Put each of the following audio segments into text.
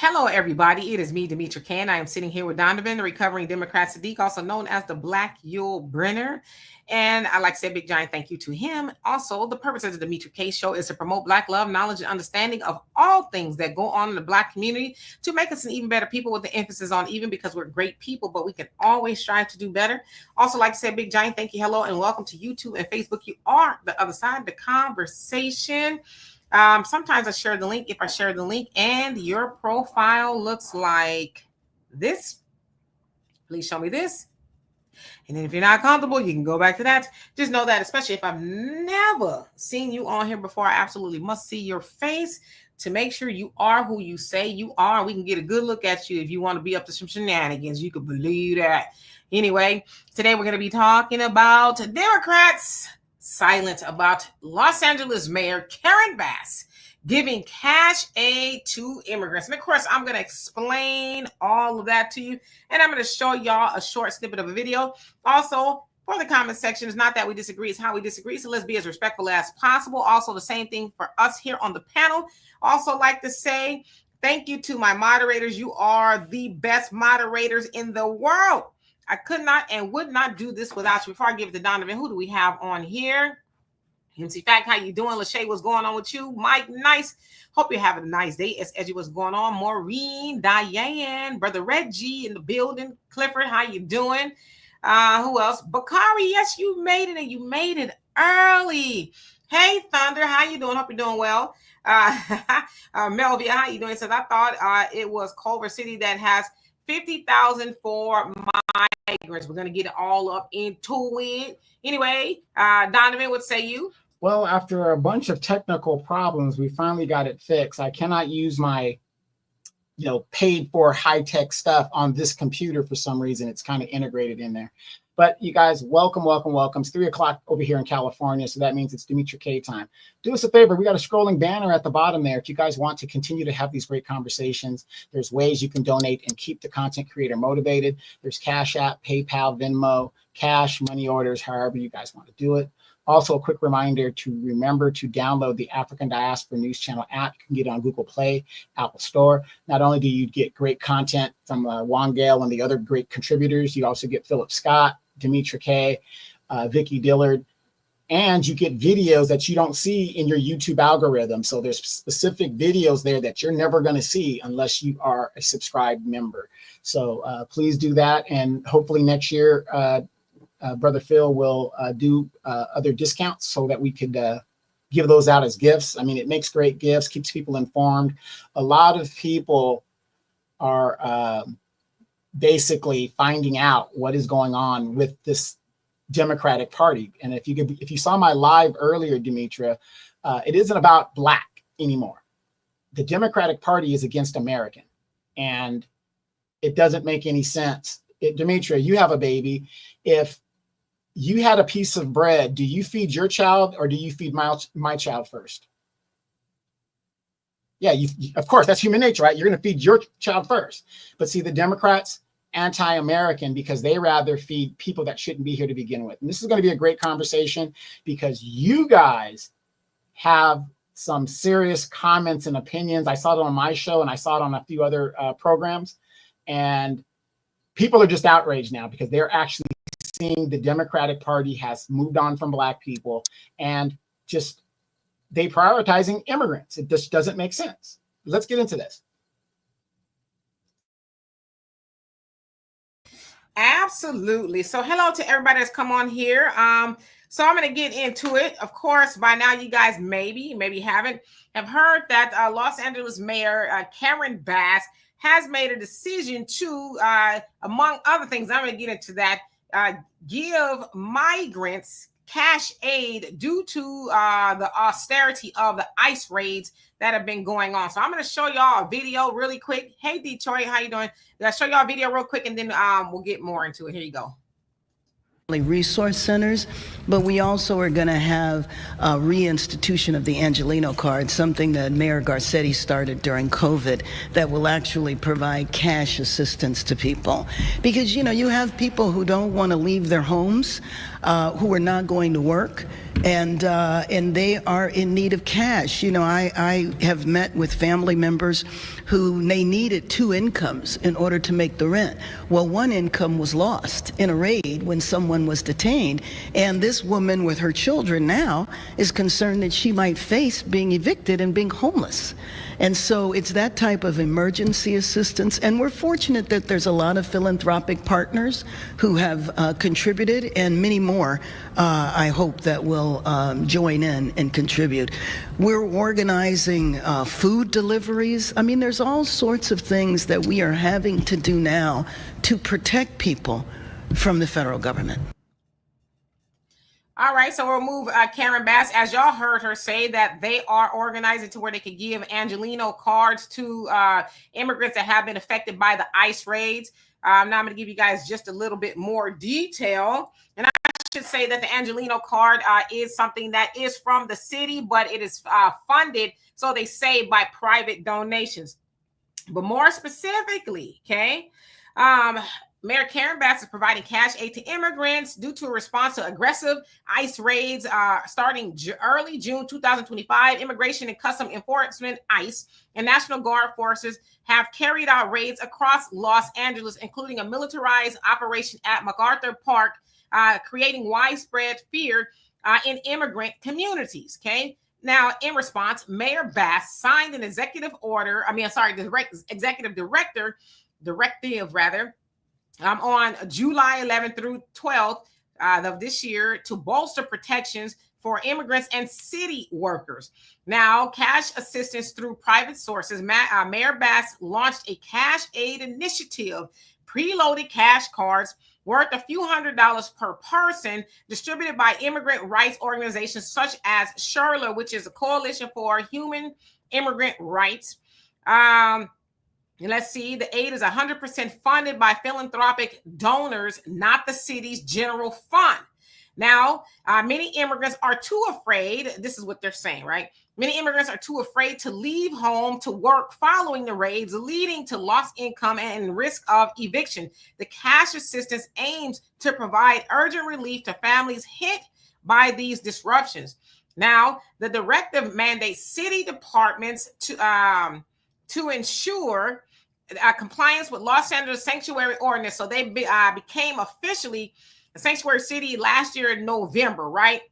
Hello, everybody. It is me, Demetra Can. I am sitting here with Donovan, the recovering Democrat Sadiq, also known as the Black Yule Brenner. And I'd like to say a big giant thank you to him. Also, the purpose of the Demetra K Show is to promote Black love, knowledge, and understanding of all things that go on in the Black community to make us an even better people, with the emphasis on even, because we're great people, but we can always strive to do better. Also, like to say a big giant thank you, hello, and welcome to YouTube and Facebook. You are the other side of the conversation. Sometimes I share the link. If I share the link and your profile looks like this, please show me this. And then if you're not comfortable, you can go back to that. Just know that, especially if I've never seen you on here before, I absolutely must see your face to make sure you are who you say you are. We can get a good look at you if you want to be up to some shenanigans. You can believe that. Anyway, today we're going to be talking about Democrats silent about Los Angeles Mayor Karen Bass giving cash aid to immigrants. And of course, I'm going to explain all of that to you. And I'm going to show y'all a short snippet of a video. Also, for the comment section, it's not that we disagree, it's how we disagree. So let's be as respectful as possible. Also, the same thing for us here on the panel. Also, like to say thank you to my moderators. You are the best moderators in the world. I could not and would not do this without you. Before I give it to Donovan, who do we have on here? MC Fact, how you doing? Lachey, what's going on with you? Mike, nice. Hope you're having a nice day. It's Edgy, what's going on? Maureen, Diane, Brother Reggie in the building. Clifford, how you doing? Who else? Bakari, yes, you made it, and you made it early. Hey, Thunder, how you doing? Hope you're doing well. Melvia, how you doing? Says, I thought it was Culver City that has 50,000 for migrants. We're going to get it all up into it. Anyway, Donovan, what say you? Well, after a bunch of technical problems, we finally got it fixed. I cannot use my, paid for high-tech stuff on this computer for some reason. It's kind of integrated in there. But you guys, welcome. It's 3 o'clock over here in California, so that means it's Demetra K time. Do us a favor. We got a scrolling banner at the bottom there. If you guys want to continue to have these great conversations, there's ways you can donate and keep the content creator motivated. There's Cash App, PayPal, Venmo, cash, money orders, however you guys want to do it. Also, a quick reminder to remember to download the African Diaspora News Channel app. You can get it on Google Play, Apple Store. Not only do you get great content from Juan Gale and the other great contributors, you also get Philip Scott, Demetra K, Vicky Dillard, and you get videos that you don't see in your YouTube algorithm. So there's specific videos there that you're never going to see unless you are a subscribed member. So please do that. And hopefully next year, Brother Phil will do other discounts so that we could give those out as gifts. I mean, it makes great gifts, keeps people informed. A lot of people are basically finding out what is going on with this Democratic Party. And if you saw my live earlier, Demetra, it isn't about Black anymore. The Democratic Party is against American, and it doesn't make any sense. Demetra, you have a baby. If you had a piece of bread, do you feed your child or do you feed my child first? Yeah, of course, that's human nature, right? You're going to feed your child first. But see, the Democrats, anti-American, because they rather feed people that shouldn't be here to begin with. And this is going to be a great conversation because you guys have some serious comments and opinions. I saw it on my show and I saw it on a few other programs. And people are just outraged now because they're actually seeing the Democratic Party has moved on from Black people and just they prioritizing immigrants. It just doesn't make sense. Let's get into this. Absolutely. So hello to everybody that's come on here. So I'm going to get into it. Of course, by now you guys maybe have heard that Los Angeles Mayor Karen Bass has made a decision to, among other things, I'm going to get into that, give migrants cash aid due to the austerity of the ICE raids that have been going on. So I'm going to show y'all a video really quick. Hey, Detroit, how you doing? I'll show y'all a video real quick, and then we'll get more into it. Here you go. resource centers, but we also are going to have a reinstitution of the Angelino card, something that Mayor Garcetti started during COVID, that will actually provide cash assistance to people. Because, you know, you have people who don't want to leave their homes, who are not going to work, and they are in need of cash. You know, I have met with family members who they needed 2 incomes in order to make the rent. Well, 1 income was lost in a raid when someone was detained, and this woman with her children now is concerned that she might face being evicted and being homeless. And so it's that type of emergency assistance, and we're fortunate that there's a lot of philanthropic partners who have contributed, and many more I hope that will join in and contribute. We're organizing food deliveries. I mean, there's all sorts of things that we are having to do now to protect people from the federal government. All right, so we'll move Karen Bass. As y'all heard her say that they are organizing to where they could give Angelino cards to immigrants that have been affected by the ICE raids. Now I'm going to give you guys just a little bit more detail. And I should say that the Angelino card is something that is from the city, but it is funded, so they say, by private donations. But more specifically, okay, Mayor Karen Bass is providing cash aid to immigrants due to a response to aggressive ICE raids starting early June 2025. Immigration and Customs Enforcement, ICE, and National Guard forces have carried out raids across Los Angeles, including a militarized operation at MacArthur Park, creating widespread fear in immigrant communities, okay? Now, in response, Mayor Bass signed an executive directive on July 11th through 12th of this year to bolster protections for immigrants and city workers. Now, cash assistance through private sources. Mayor Bass launched a cash aid initiative, preloaded cash cards worth a few $100s per person, distributed by immigrant rights organizations such as SHRLA, which is a coalition for human immigrant rights. Let's see, the aid is 100% funded by philanthropic donors, not the city's general fund. Now, many immigrants are too afraid. This is what they're saying, right? Many immigrants are too afraid to leave home to work following the raids, leading to lost income and risk of eviction. The cash assistance aims to provide urgent relief to families hit by these disruptions. Now, the directive mandates city departments to ensure compliance with Los Angeles sanctuary ordinance. So they became officially a sanctuary city last year in November, right?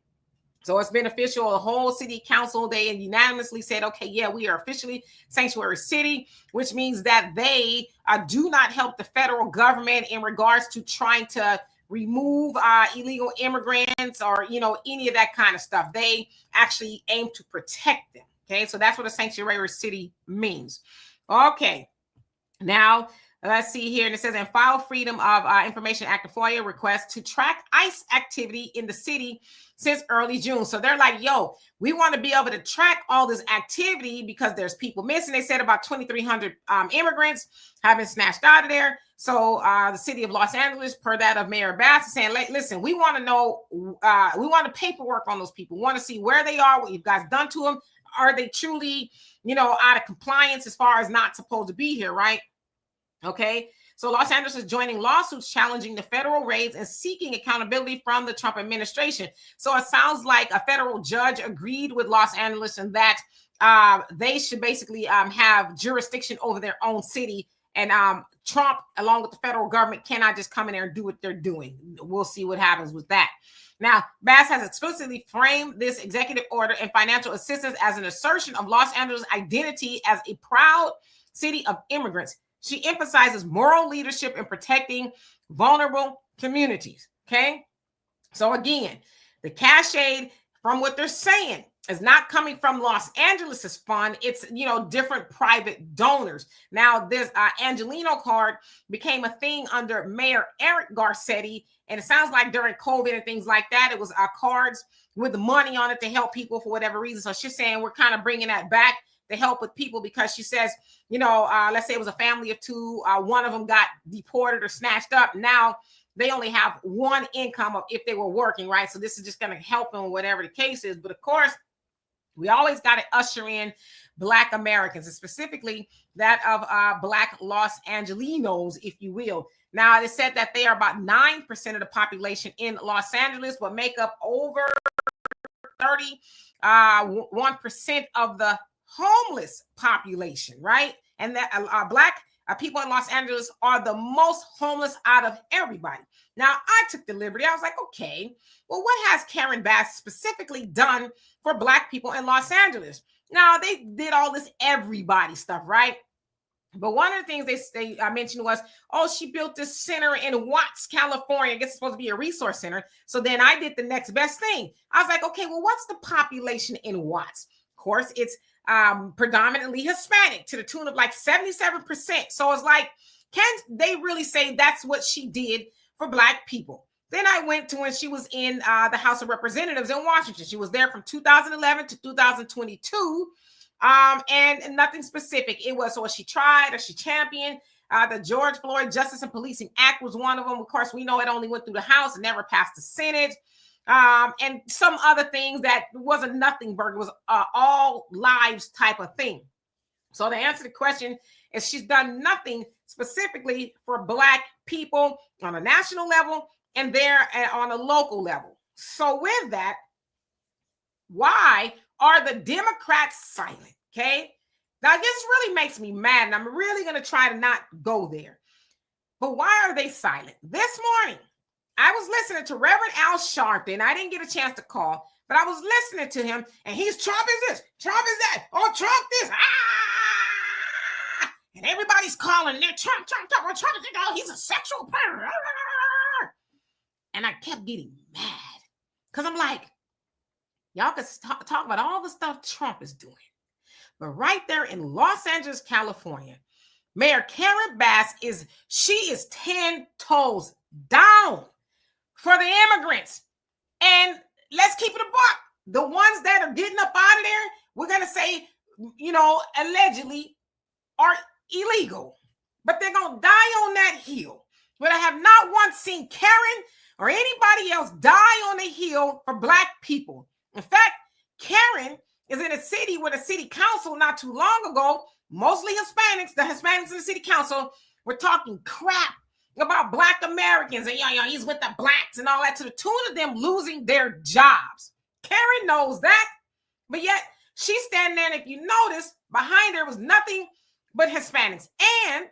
So it's been official. The whole city council, they unanimously said, okay, yeah, we are officially sanctuary city, which means that they do not help the federal government in regards to trying to remove illegal immigrants or, you know, any of that kind of stuff. They actually aim to protect them. Okay, so that's what a sanctuary city means. Okay. Now, let's see here. And it says, and file Freedom of Information Act of FOIA request to track ICE activity in the city since early June. So they're like, yo, we want to be able to track all this activity because there's people missing. They said about 2,300 immigrants have been snatched out of there. So the city of Los Angeles, per that of Mayor Bass, is saying, listen, we want to know, we want the paperwork on those people. We want to see where they are, what you guys done to them. Are they truly, you know, out of compliance as far as not supposed to be here, right? Okay. So Los Angeles is joining lawsuits challenging the federal raids and seeking accountability from the Trump administration. So it sounds like a federal judge agreed with Los Angeles and that they should basically have jurisdiction over their own city. And Trump, along with the federal government, cannot just come in there and do what they're doing. We'll see what happens with that. Now, Bass has explicitly framed this executive order and financial assistance as an assertion of Los Angeles' identity as a proud city of immigrants. She emphasizes moral leadership in protecting vulnerable communities. Okay. So again, the cash aid, from what they're saying, is not coming from Los Angeles's fund. It's, you know, different private donors. Now, this Angelino card became a thing under Mayor Eric Garcetti. And it sounds like during COVID and things like that, it was cards with the money on it to help people for whatever reason. So she's saying we're kind of bringing that back to help with people because she says, you know, let's say it was a family of 2. One of them got deported or snatched up. Now they only have one income of if they were working, right? So this is just going to help them, whatever the case is. But of course, we always got to usher in Black Americans, and specifically that of Black Los Angelinos, if you will. Now, it said that they are about 9% of the population in Los Angeles, but make up over 1% of the homeless population, right? And that Black people in Los Angeles are the most homeless out of everybody. Now, I took the liberty. I was like, okay, well, what has Karen Bass specifically done for Black people in Los Angeles? Now, they did all this everybody stuff, right? But one of the things they mentioned was, oh, she built this center in Watts, California. I guess it's supposed to be a resource center. So then I did the next best thing. I was like, okay, well, what's the population in Watts? Of course, it's predominantly Hispanic to the tune of like 77%. So it's like, can they really say that's what she did for Black people? Then I went to when she was in the House of Representatives in Washington. She was there from 2011 to 2022. And nothing specific. It was, so she tried or she championed the George Floyd Justice and Policing Act was one of them. Of course, we know it only went through the House and never passed the Senate. And some other things that wasn't nothing burger, it was all lives type of thing. So to answer the question is she's done nothing specifically for Black people on a national level and there on a local level. So with that, why are the Democrats silent? Okay. Now, this really makes me mad, and I'm really going to try to not go there. But why are they silent? This morning, I was listening to Reverend Al Sharpton. I didn't get a chance to call, but I was listening to him, and he's Trump is this, Trump is that, oh, Trump this, and everybody's calling there, Trump, well, Trump is, oh, he's a sexual predator. And I kept getting mad because I'm like, y'all can talk about all the stuff Trump is doing. But right there in Los Angeles, California, Mayor Karen Bass is 10 toes down for the immigrants. And let's keep it a buck. The ones that are getting up out of there, we're going to say, allegedly are illegal. But they're going to die on that hill. But I have not once seen Karen or anybody else die on the hill for Black people. In fact, Karen is in a city with a city council not too long ago, mostly Hispanics. The Hispanics in the city council were talking crap about Black Americans and he's with the Blacks and all that to the tune of them losing their jobs. Karen knows that, but yet she's standing there, and if you notice, behind her was nothing but Hispanics. And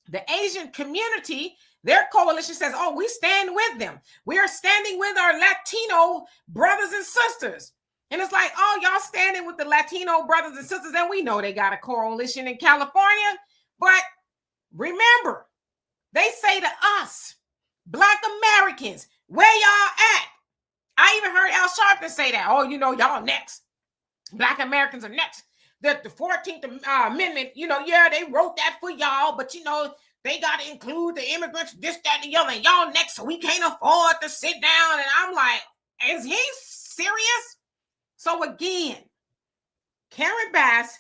the Asian community, their coalition says, oh, we stand with them. We are standing with our Latino brothers and sisters. And it's like, oh, y'all standing with the Latino brothers and sisters, and we know they got a coalition in California. But remember, they say to us, Black Americans, where y'all at? I even heard Al Sharpton say that. Oh, y'all next. Black Americans are next. The 14th Amendment, they wrote that for y'all, but, they got to include the immigrants, this, that, and the other, and y'all next, so we can't afford to sit down. And I'm like, is he serious? So again, Karen Bass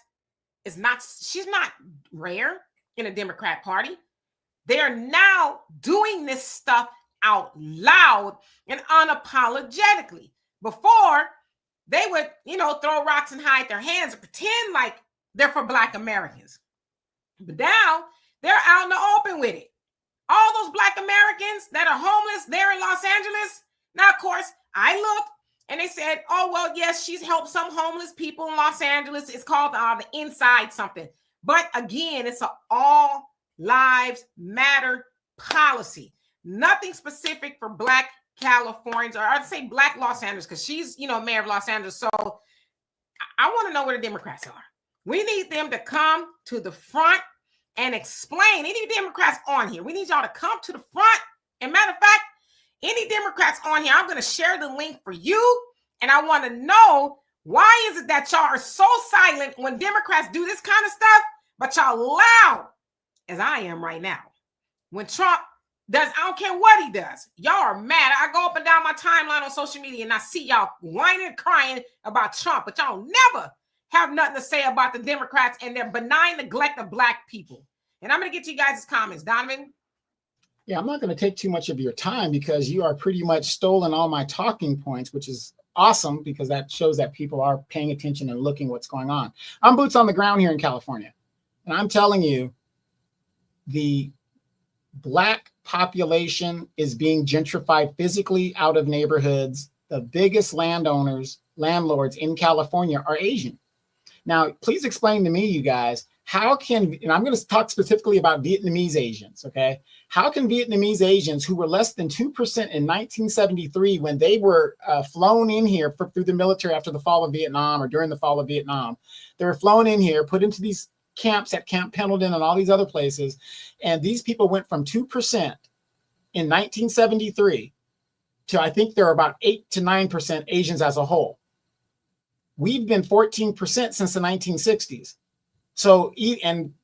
she's not rare in the Democrat Party. They're now doing this stuff out loud and unapologetically. Before, they would, throw rocks and hide their hands and pretend like they're for Black Americans. But now they're out in the open with it. All those Black Americans that are homeless there in Los Angeles. Now, of course, I looked and they said, oh, well, yes, she's helped some homeless people in Los Angeles. It's called the Inside something. But again, it's an all lives matter policy. Nothing specific for Black Californians, or I'd say Black Los Angeles, because she's, mayor of Los Angeles. So I want to know where the Democrats are. We need them to come to the front and explain. Any Democrats on here, we need y'all to come to the front. And matter of fact, any Democrats on here, I'm going to share the link for you. And I want to know, why is it that y'all are so silent when Democrats do this kind of stuff, but y'all loud as I am right now? When Trump does, I don't care what he does, y'all are mad. I go up and down my timeline on social media and I see y'all whining and crying about Trump, but y'all never have nothing to say about the Democrats and their benign neglect of Black people. And I'm going to get to you guys' comments. Donovan? Yeah, I'm not going to take too much of your time because you are pretty much stolen all my talking points, which is awesome because that shows that people are paying attention and looking what's going on. I'm boots on the ground here in California, and I'm telling you, the Black population is being gentrified physically out of neighborhoods. The biggest landlords in California are Asian. Now, please explain to me, you guys, how can, and I'm going to talk specifically about Vietnamese Asians, okay? How can Vietnamese Asians, who were less than 2% in 1973 when they were flown in here through the military after the fall of Vietnam or during the fall of Vietnam, they were flown in here, put into these camps at Camp Pendleton and all these other places, and these people went from 2% in 1973 to, I think there are about 8 to 9% Asians as a whole. We've been 14% since the 1960s. So, and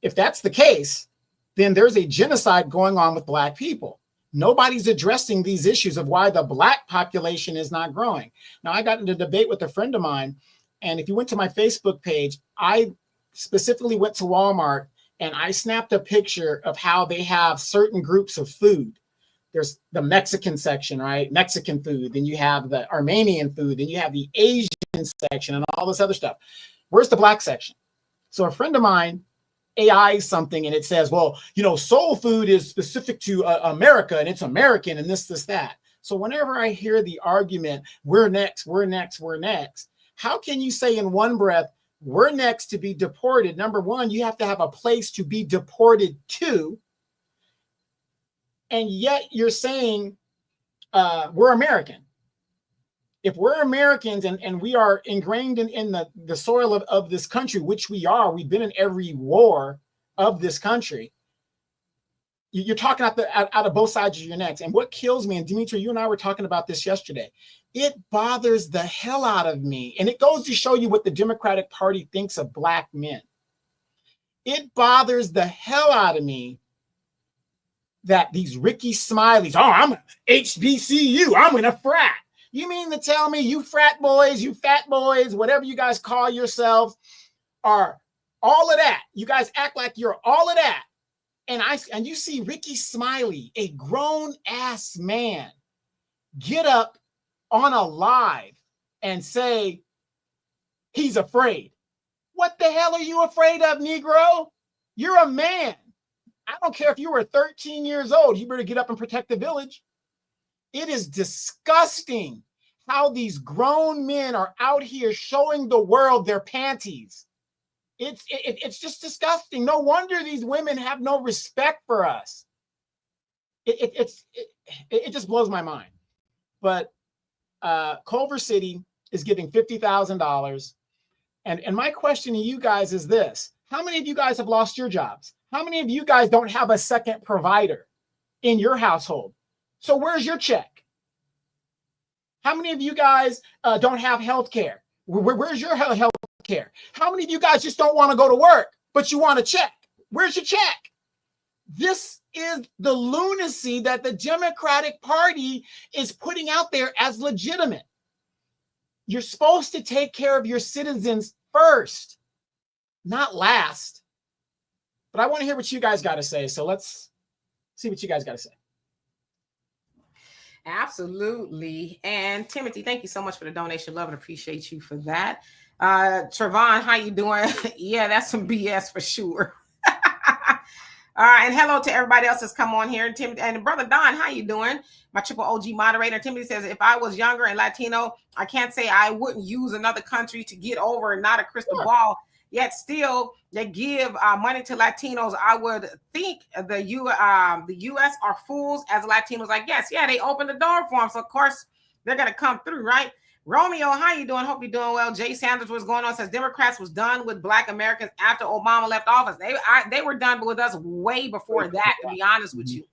if that's the case, then there's a genocide going on with Black people. Nobody's addressing these issues of why the Black population is not growing. Now, I got into a debate with a friend of mine, and if you went to my Facebook page, I specifically went to Walmart and I snapped a picture of how they have certain groups of food. There's the Mexican section, right? Mexican food. Then you have the Armenian food. Then you have the Asian section and all this other stuff. Where's the Black section? So a friend of mine AI something and it says, well, you know, soul food is specific to America and it's American and this, that. So whenever I hear the argument, we're next, how can you say in one breath, we're next to be deported? Number one, you have to have a place to be deported to. And yet you're saying we're American. If we're Americans and we are ingrained in the soil of this country, which we are, we've been in every war of this country, you're talking out of both sides of your necks. And what kills me, and Dimitri, you and I were talking about this yesterday, it bothers the hell out of me. And it goes to show you what the Democratic Party thinks of Black men. It bothers the hell out of me that these Ricky Smileys, oh, I'm a HBCU, I'm in a frat. You mean to tell me you frat boys, you fat boys, whatever you guys call yourselves, are all of that? You guys act like you're all of that. And you see Ricky Smiley, a grown ass man, get up on a live and say he's afraid. What the hell are you afraid of, Negro? You're a man. I don't care if you were 13 years old. You better get up and protect the village. It is disgusting how these grown men are out here showing the world their panties. It's just disgusting. No wonder these women have no respect for us. It just blows my mind. But Culver City is giving $50,000. And my question to you guys is this. How many of you guys have lost your jobs? How many of you guys don't have a second provider in your household? So where's your check? How many of you guys don't have health care? Where's your health care? How many of you guys just don't want to go to work, but you want a check? Where's your check? This is the lunacy that the Democratic Party is putting out there as legitimate. You're supposed to take care of your citizens first, not last. But I want to hear what you guys got to say. So let's see what you guys got to say. Absolutely. And Timothy, thank you so much for the donation. Love and appreciate you for that. Trevon, how you doing? Yeah, that's some BS for sure. All right, and hello to everybody else that's come on here. Timothy and Brother Don, how you doing? My triple OG moderator. Timothy says, if I was younger and Latino, I can't say I wouldn't use another country to get over and not a crystal ball. Yet still, they give money to Latinos. I would think the U.S. are fools as Latinos. Like, yes, yeah, they opened the door for them. So, of course, they're going to come through, right? Romeo, how you doing? Hope you're doing well. Jay Sanders, what's going on? Says Democrats was done with Black Americans after Obama left office. They were done with us way before that, to be honest with you.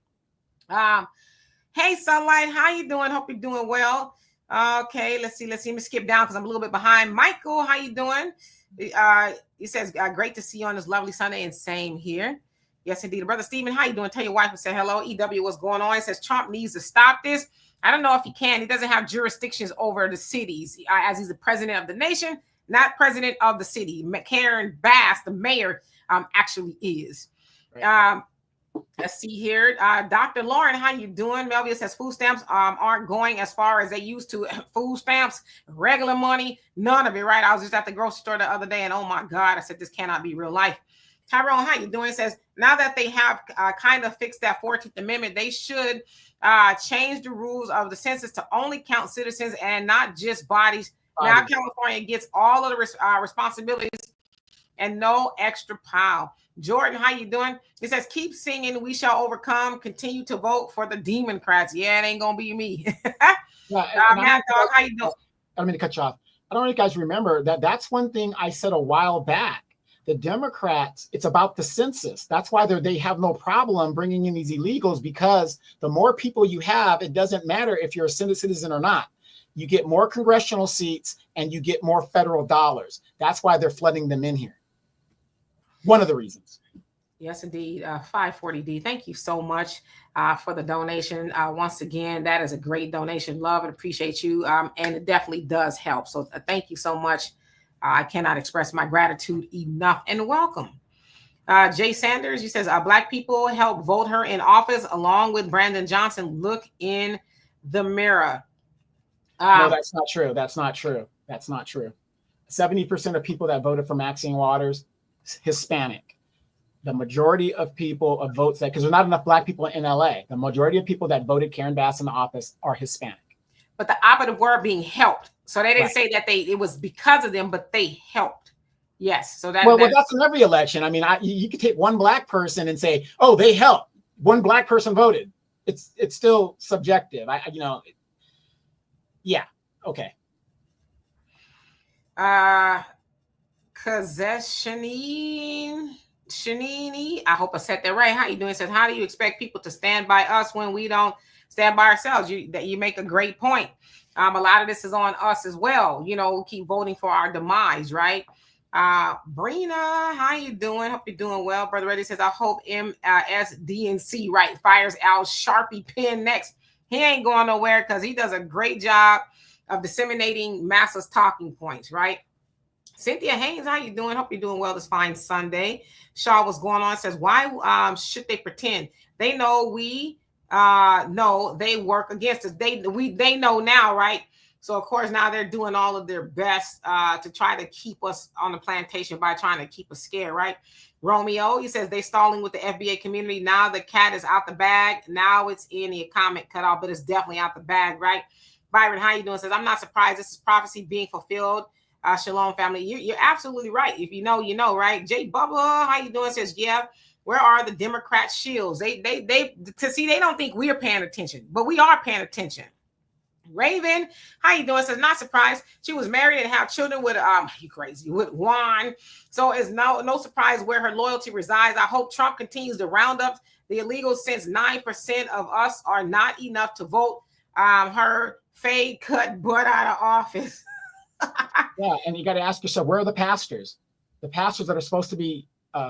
Hey, Sunlight, how you doing? Hope you're doing well. Okay, let's see. Let me skip down because I'm a little bit behind. Michael, how you doing? He says, great to see you on this lovely Sunday, and same here. Yes, indeed. Brother Stephen, how you doing? Tell your wife and say hello. EW, what's going on? He says Trump needs to stop this. I don't know if he can. He doesn't have jurisdictions over the cities as he's the president of the nation, not president of the city. Karen Bass, the mayor, actually is. Right. Let's see here. Dr. Lauren, how you doing? Melvia says food stamps aren't going as far as they used to. Food stamps, regular money, none of it, right? I was just at the grocery store the other day and oh my God, I said, this cannot be real life. Tyrone, how you doing? Says, now that they have kind of fixed that 14th Amendment, they should change the rules of the census to only count citizens and not just bodies. Now California gets all of the responsibilities and no extra pile. Jordan, how you doing? It says, keep singing, we shall overcome, continue to vote for the Democrats. Yeah, it ain't gonna be me. Mad Dog, how you doing? I don't mean to cut you off. I don't know if you guys remember that's one thing I said a while back. The Democrats, it's about the census. That's why they have no problem bringing in these illegals, because the more people you have, it doesn't matter if you're a citizen or not. You get more congressional seats and you get more federal dollars. That's why they're flooding them in here. One of the reasons. Yes, indeed. 540D. Thank you so much for the donation. Once again, that is a great donation. Love and appreciate you. And it definitely does help. So thank you so much. I cannot express my gratitude enough, and welcome. Jay Sanders, he says, Black people helped vote her in office along with Brandon Johnson. Look in the mirror. No, that's not true. That's not true. That's not true. 70% of people that voted for Maxine Waters, Hispanic. The majority of people of votes that, because there's not enough Black people in LA, the majority of people that voted Karen Bass in the office are Hispanic. But the operative word being helped. So they didn't say that it was because of them, but they helped. Yes. So well, that's in every election. I mean, you could take one Black person and say, oh, they helped. One Black person voted. It's still subjective. Yeah. Okay. Shanini, I hope I said that right. How you doing? It says, how do you expect people to stand by us when we don't stand by ourselves? You make a great point. A lot of this is on us as well. Keep voting for our demise, right? Brina, how you doing? Hope you're doing well. Brother Reddy says, I hope MSDNC, right, fires Al Sharpie Penn next. He ain't going nowhere because he does a great job of disseminating masses talking points, right? Cynthia Haynes, how you doing? Hope you're doing well this fine Sunday. Shaw, what's going on? Says, why should they pretend? They know we know they work against us. They know now, right? So of course now they're doing all of their best to try to keep us on the plantation by trying to keep us scared, right? Romeo, he says they stalling with the FBA community. Now the cat is out the bag. Now it's in the comment cutoff, but it's definitely out the bag, right? Byron, how you doing? Says, I'm not surprised. This is prophecy being fulfilled. Shalom, family. You're absolutely right. If you know, you know, right? Jay Bubba, how you doing? Says, yeah. Where are the Democrat shields? They don't think we're paying attention, but we are paying attention. Raven, how you doing? Says, not surprised. She was married and have children with you crazy with Juan. So it's no surprise where her loyalty resides. I hope Trump continues to round up the illegals since 9% of us are not enough to vote her fade cut butt out of office. Yeah, and you got to ask yourself, where are the pastors? The pastors that are supposed to be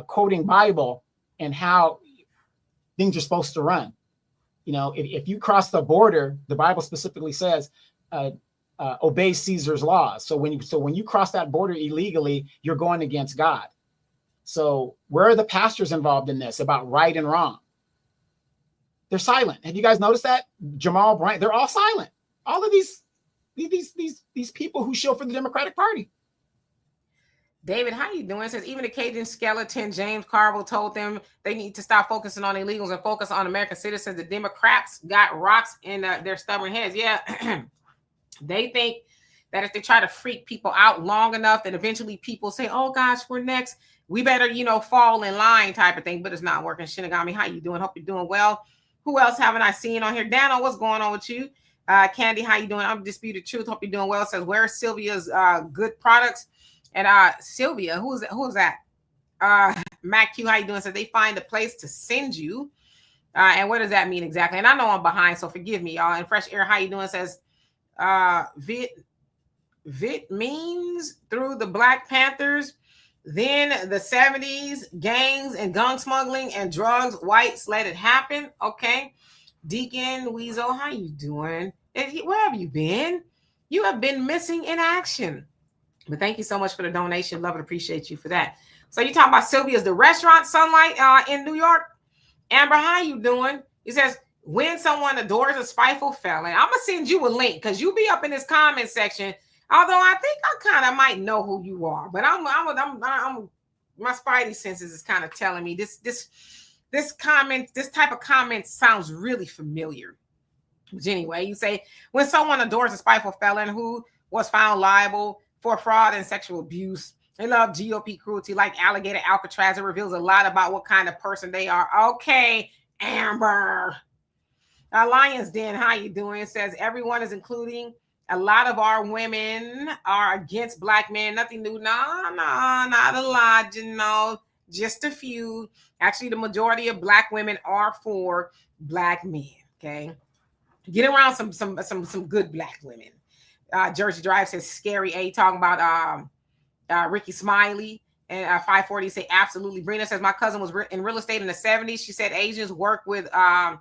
quoting Bible and how things are supposed to run. If you cross the border, the Bible specifically says, obey Caesar's laws. So when you cross that border illegally, you're going against God. So where are the pastors involved in this about right and wrong? They're silent. Have you guys noticed that? Jamal Bryant, they're all silent. All of these people who show for the Democratic Party. David, how you doing? Says, even the Cajun skeleton, James Carville, told them they need to stop focusing on illegals and focus on American citizens. The Democrats got rocks in their stubborn heads. Yeah, they think that if they try to freak people out long enough, that eventually people say, oh gosh, we're next. We better, fall in line type of thing, but it's not working. Shinigami, how you doing? Hope you're doing well. Who else haven't I seen on here? Dano, what's going on with you? Candy, how you doing? I'm Disputed Truth. Hope you're doing well. Says, where's Sylvia's good products? And Sylvia, who's that? Matt Q, how you doing? Says, they find a place to send you. And what does that mean exactly? And I know I'm behind, so forgive me, y'all. And Fresh Air, how you doing? Says, Vit means through the Black Panthers, then the 70s, gangs and gun smuggling and drugs, whites let it happen. Okay. Deacon Weasel, how you doing? Where have you been? You have been missing in action. But thank you so much for the donation. Love and appreciate you for that. So you talking about Sylvia's, the restaurant Sunlight in New York? Amber, how you doing? He says, when someone adores a spiteful felon, I'm gonna send you a link because you be up in this comment section. Although I think I kind of might know who you are, but I'm my spidey senses is kind of telling me this type of comment sounds really familiar. But anyway, you say when someone adores a spiteful felon who was found liable for fraud and sexual abuse, they love GOP cruelty like alligator Alcatraz. It reveals a lot about what kind of person they are. Okay, Amber. Lions Den, how you doing? It says everyone is including a lot of our women are against black men. Nothing new. No, not a lot, just a few. Actually, the majority of black women are for black men. Okay. Get around some good black women. Jersey Drive says scary A talking about Ricky Smiley. And 540 say absolutely. Brina says my cousin was in real estate in the 70s. She said Asians worked with I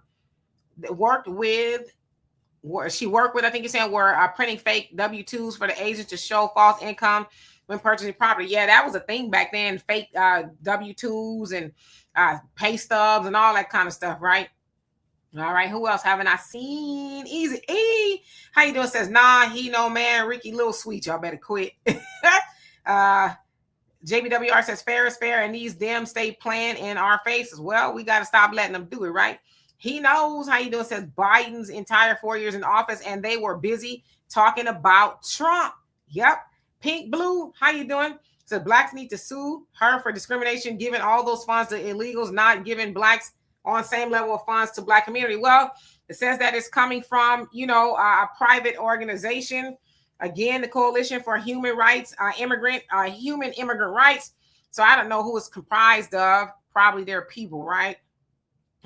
think you're saying were printing fake W-2s for the Asians to show false income when purchasing property. Yeah, that was a thing back then. Fake W-2s and pay stubs and all that kind of stuff, right? All right, who else haven't I seen? Easy E, how you doing? Says, nah, he no man. Ricky, little sweet. Y'all better quit. JBWR says, fair is fair, and these them stay playing in our faces. Well, we got to stop letting them do it, right? He knows how you doing. Says Biden's entire 4 years in office, and they were busy talking about Trump. Yep. Pink Blue, how you doing? Says blacks need to sue her for discrimination, giving all those funds to illegals, not giving blacks on same level of funds to black community. Well, it says that it's coming from, a private organization. Again, the Coalition for Human Rights, Human Immigrant Rights. So I don't know who it's comprised of. Probably their people, right?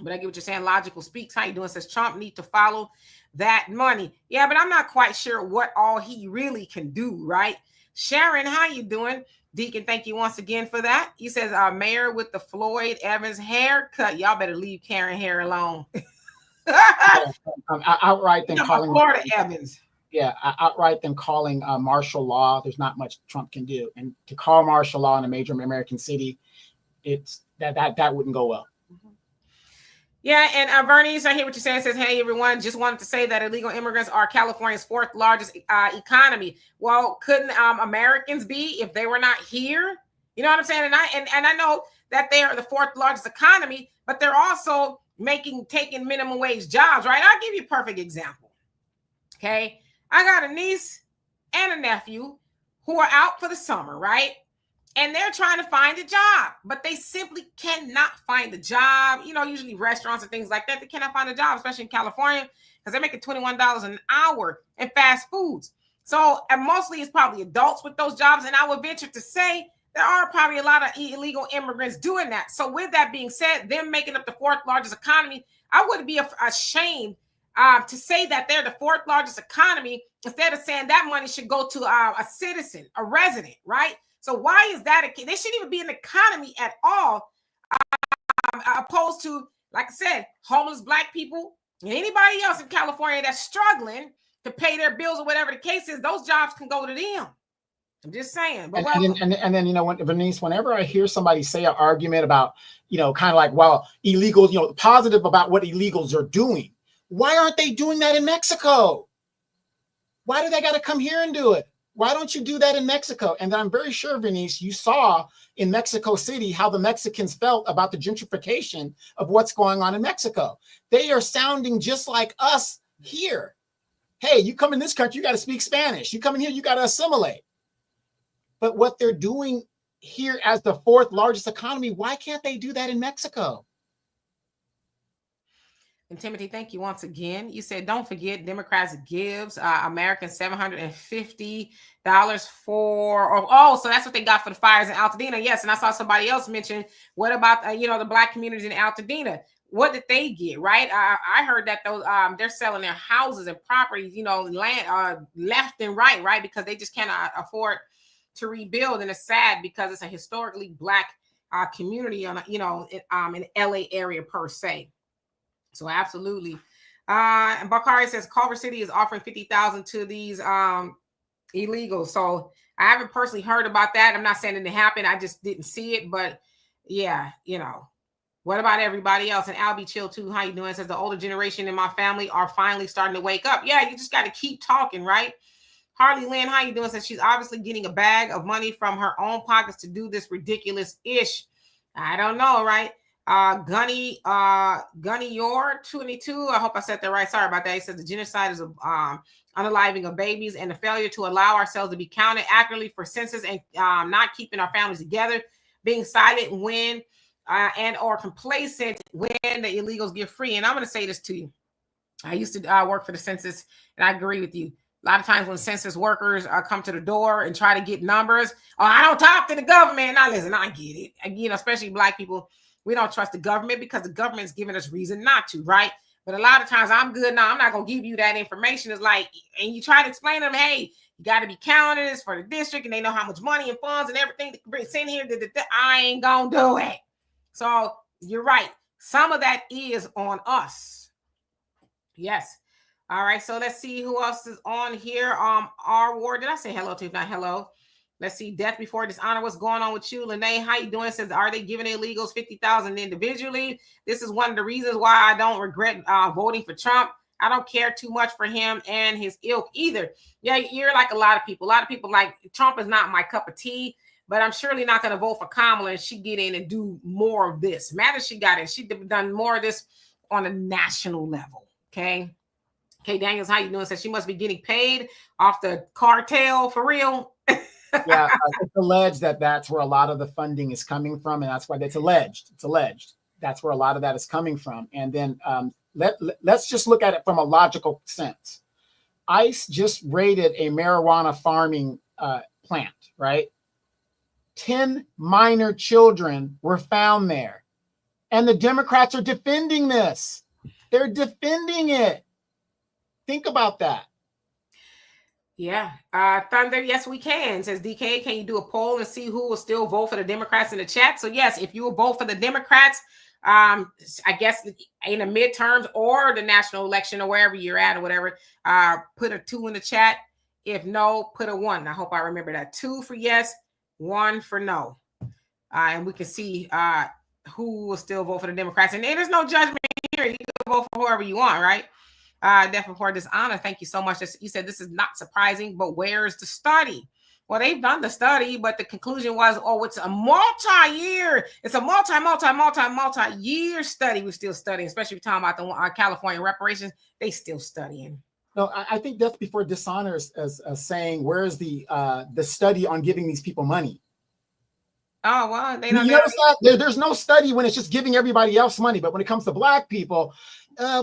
But I get what you're saying. Logical Speaks. How you doing? Says Trump need to follow that money. Yeah, but I'm not quite sure what all he really can do, right? Sharon, how you doing? Deacon, thank you once again for that. He says, Mayor with the Floyd Evans haircut. Y'all better leave Karen hair alone. Outright than calling Florida Evans. Yeah, outright than calling martial law. There's not much Trump can do, and to call martial law in a major American city, it's that wouldn't go well. Yeah, and Bernice, I hear what you're saying. It says, hey, everyone, just wanted to say that illegal immigrants are California's fourth largest economy. Well, couldn't Americans be if they were not here? You know what I'm saying? And I know that they are the fourth largest economy, but they're also taking minimum wage jobs, right? I'll give you a perfect example. Okay, I got a niece and a nephew who are out for the summer, right? And they're trying to find a job, but they simply cannot find a job. Usually restaurants and things like that, they cannot find a job, especially in California, because they're making $21 an hour in fast foods. So, and mostly it's probably adults with those jobs. And I would venture to say there are probably a lot of illegal immigrants doing that. So with that being said, them making up the fourth largest economy, I wouldn't be ashamed to say that they're the fourth largest economy instead of saying that money should go to a citizen, a resident, right? So why is that? They shouldn't even be an economy at all, opposed to, like I said, homeless black people and anybody else in California that's struggling to pay their bills or whatever the case is. Those jobs can go to them. I'm just saying. But and then Bernice, whenever I hear somebody say an argument about, kind of like, well, illegals, positive about what illegals are doing, why aren't they doing that in Mexico? Why do they got to come here and do it? Why don't you do that in Mexico? And I'm very sure, Bernice, you saw in Mexico City how the Mexicans felt about the gentrification of what's going on in Mexico. They are sounding just like us here. Hey, you come in this country, you got to speak Spanish. You come in here, you got to assimilate. But what they're doing here as the fourth largest economy, why can't they do that in Mexico? And Timothy, thank you once again. You said, don't forget, Democrats gives Americans $750 so that's what they got for the fires in Altadena. Yes, and I saw somebody else mention, what about the black communities in Altadena? What did they get, right? I heard that those they're selling their houses and properties, land left and right, because they just cannot afford to rebuild, and it's sad because it's a historically black community on in LA area per se. So absolutely. And Bakari says Culver City is offering $50,000 to these illegals. So I haven't personally heard about that. I'm not saying it didn't happen. I just didn't see it. But yeah, What about everybody else? And Albie Chill too. How you doing? Says the older generation in my family are finally starting to wake up. Yeah, you just got to keep talking, right? Harley Lynn, how you doing? Says she's obviously getting a bag of money from her own pockets to do this ridiculous ish. I don't know, right? Gunny Yor 22. I hope I said that right. Sorry about that. He says the genocide is a unaliving of babies and the failure to allow ourselves to be counted accurately for census and not keeping our families together, being silent when and or complacent when the illegals get free. And I'm going to say this to you. I used to work for the census, and I agree with you. A lot of times when census workers come to the door and try to get numbers, oh, I don't talk to the government. Now, listen, I get it. Again, especially Black people, we don't trust the government because the government's giving us reason not to, right? But a lot of times I'm good now. I'm not going to give you that information. It's like, and you try to explain to them, hey, you got to be counted. It's for the district, and they know how much money and funds and everything to bring send here. I ain't going to do it. So you're right. Some of that is on us. Yes. All right. So let's see who else is on here. R Ward. Did I say hello to you? Not hello. Let's see. Death before dishonor. What's going on with you? Lene, how you doing? It says, are they giving illegals 50,000 individually? This is one of the reasons why I don't regret voting for Trump. I don't care too much for him and his ilk either. Yeah, you're like a lot of people. A lot of people like Trump is not my cup of tea, but I'm surely not going to vote for Kamala and she get in and do more of this. Matter she got in. She done more of this on a national level. Okay. Kay Daniels, how you doing? Says she must be getting paid off the cartel for real. Yeah, it's alleged that that's where a lot of the funding is coming from, and that's why it's alleged. It's alleged that's where a lot of that is coming from. And then let's just look at it from a logical sense. ICE just raided a marijuana farming plant, right? 10 minor children were found there, and the Democrats are defending this. They're defending it. Think about that. Yeah. Thunder, yes, we can. Says DK, can you do a poll and see who will still vote for the Democrats in the chat? So yes, if you will vote for the Democrats, I guess in the midterms or the national election or wherever you're at or whatever, put a 2 in the chat. If no, put a 1. I hope I remember that. 2 for yes, 1 for no. And we can see who will still vote for the Democrats. And there's no judgment here. You can vote for whoever you want, right? Definitely for dishonor. Thank you so much. You said this is not surprising, but where's the study? Well, they've done the study, but the conclusion was, oh, it's a multi-year. It's a multi-year study. We're still studying, especially if we're talking about the California reparations. They still studying. No, I think death before dishonor is saying, where's the study on giving these people money? Oh, well, they don't. There's no study when it's just giving everybody else money. But when it comes to Black people,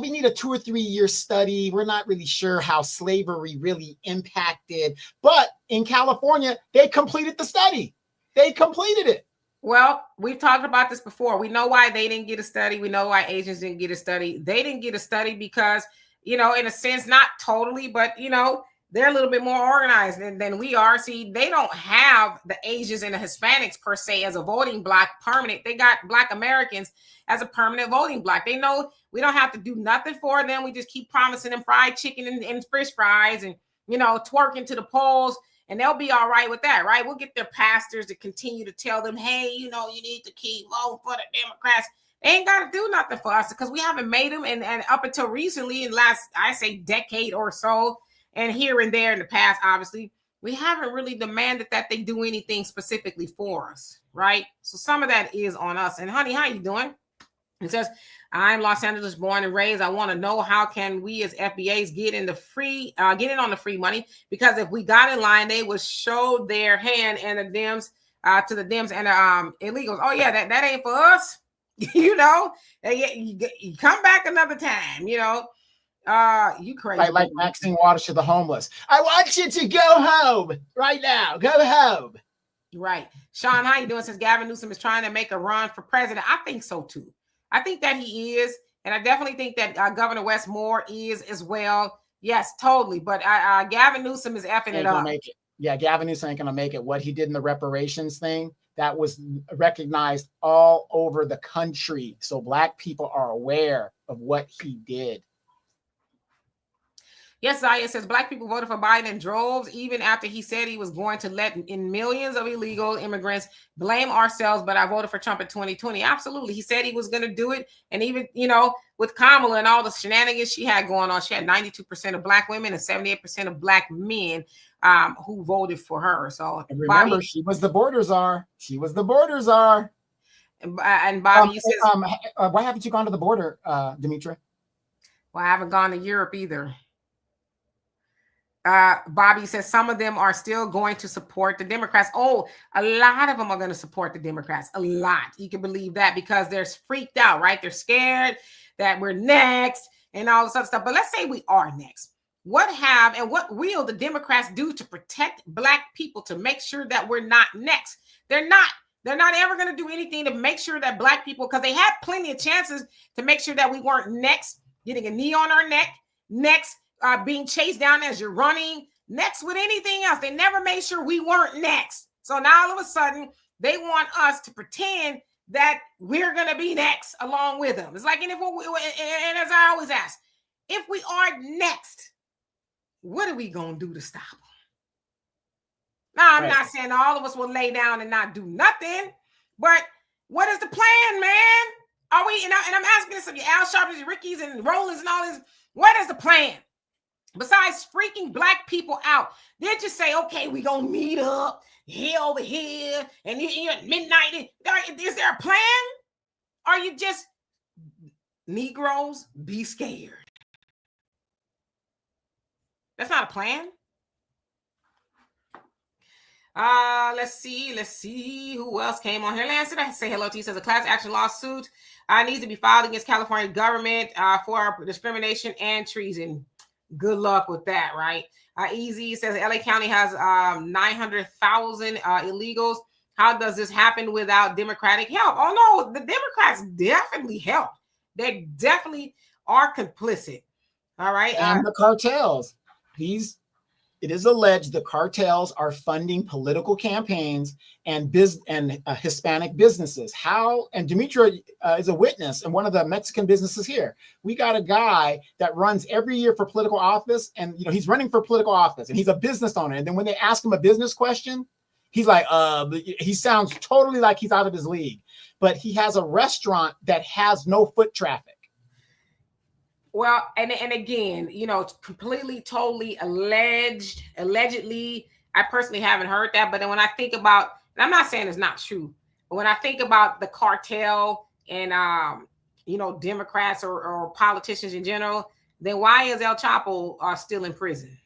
we need a 2 or 3 year study. We're not really sure how slavery really impacted. But in California, they completed the study. They completed it. Well, we've talked about this before. We know why they didn't get a study. We know why Asians didn't get a study. They didn't get a study because, in a sense, not totally, but, they're a little bit more organized than we are. See, they don't have the Asians and the Hispanics per se as a voting block permanent. They got Black Americans as a permanent voting block. They know we don't have to do nothing for them. We just keep promising them fried chicken and fish fries and, twerking to the polls, and they'll be all right with that, right? We'll get their pastors to continue to tell them, hey, you need to keep voting for the Democrats. They ain't got to do nothing for us because we haven't made them. And up until recently, in the last, I say, decade or so, and here and there in the past, obviously, we haven't really demanded that they do anything specifically for us, right? So some of that is on us. And honey, how you doing? It says, I'm Los Angeles born and raised. I want to know how can we as FBAs get in on the free money? Because if we got in line, they would show their hand and the Dems to the Dems and the illegals. Oh yeah, that ain't for us. You come back another time. You crazy. Like Maxine Waters to the homeless. I want you to go home right now. Go home. Right. Sean, how you doing? Since Gavin Newsom is trying to make a run for president, I think so too. I think that he is. And I definitely think that Governor Wes Moore is as well. Yes, totally. But Gavin Newsom is effing it up. Make it. Yeah, Gavin Newsom ain't going to make it. What he did in the reparations thing, that was recognized all over the country. So Black people are aware of what he did. Yes, Zaya says black people voted for Biden in droves, even after he said he was going to let in millions of illegal immigrants. Blame ourselves, but I voted for Trump in 2020. Absolutely. He said he was going to do it. And even, with Kamala and all the shenanigans she had going on, she had 92% of black women and 78% of black men who voted for her. So, and remember, she was the border czar. She was the border czar. And Bobby, you said, why haven't you gone to the border, Demetra? Well, I haven't gone to Europe either. Bobby says some of them are still going to support the Democrats. Oh, a lot of them are going to support the Democrats. A lot. You can believe that because they're freaked out, right? They're scared that we're next and all this other stuff. But let's say we are next. What will the Democrats do to protect black people to make sure that we're not next? They're not ever going to do anything to make sure that black people, because they had plenty of chances to make sure that we weren't next, getting a knee on our neck, next, being chased down as you're running, next with anything else. They never made sure we weren't next. So now all of a sudden, they want us to pretend that we're going to be next along with them. It's like, and as I always ask, if we are next, what are we going to do to stop them? Now, I'm not saying all of us will lay down and not do nothing, but what is the plan, man? Are we, and I'm asking this of you, Al Sharptons, Rickies, and Rollins and all this, what is the plan? Besides freaking black people out, they just say, okay, we're going to meet up here over here, and you're at midnight. Is there a plan? Are you just Negroes be scared? That's not a plan. Let's see who else came on here. Lance, did I say hello to you? Says a class action lawsuit needs to be filed against California government for discrimination and treason. Good luck with that, right? Easy says LA County has 900,000 illegals. How does this happen without Democratic help? Oh no, the Democrats definitely help. They definitely are complicit. All right. And the cartels. It is alleged the cartels are funding political campaigns and Hispanic businesses. How? And Demetra is a witness in one of the Mexican businesses here. We got a guy that runs every year for political office, and he's running for political office, and he's a business owner. And then when they ask him a business question, he's like, he sounds totally like he's out of his league. But he has a restaurant that has no foot traffic. Well, and again, completely, totally allegedly, I personally haven't heard that. But then when I think about, and I'm not saying it's not true, but when I think about the cartel and, Democrats or politicians in general, then why is El Chapo still in prison?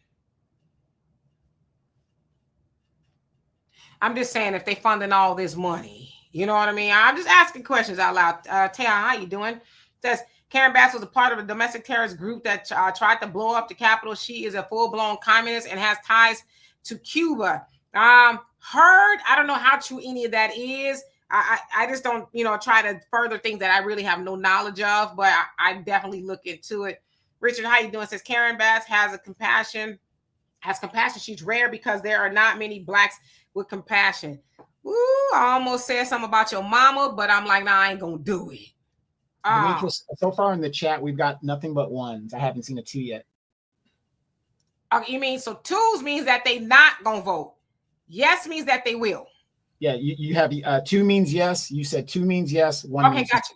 I'm just saying, if they funding all this money, you know what I mean? I'm just asking questions out loud. Taya, how you doing? Says, Karen Bass was a part of a domestic terrorist group that tried to blow up the Capitol. She is a full-blown communist and has ties to Cuba. Heard, I don't know how true any of that is. I just don't, try to further things that I really have no knowledge of, but I definitely look into it. Richard, how you doing? Says Karen Bass has compassion. She's rare because there are not many blacks with compassion. Ooh, I almost said something about your mama, but I'm like, nah, I ain't gonna do it. So far in the chat, we've got nothing but ones. I haven't seen a 2 yet. You mean so 2s means that they not gonna vote? Yes means that they will. Yeah, you have 2 means yes. You said 2 means yes. 1 okay, means got you.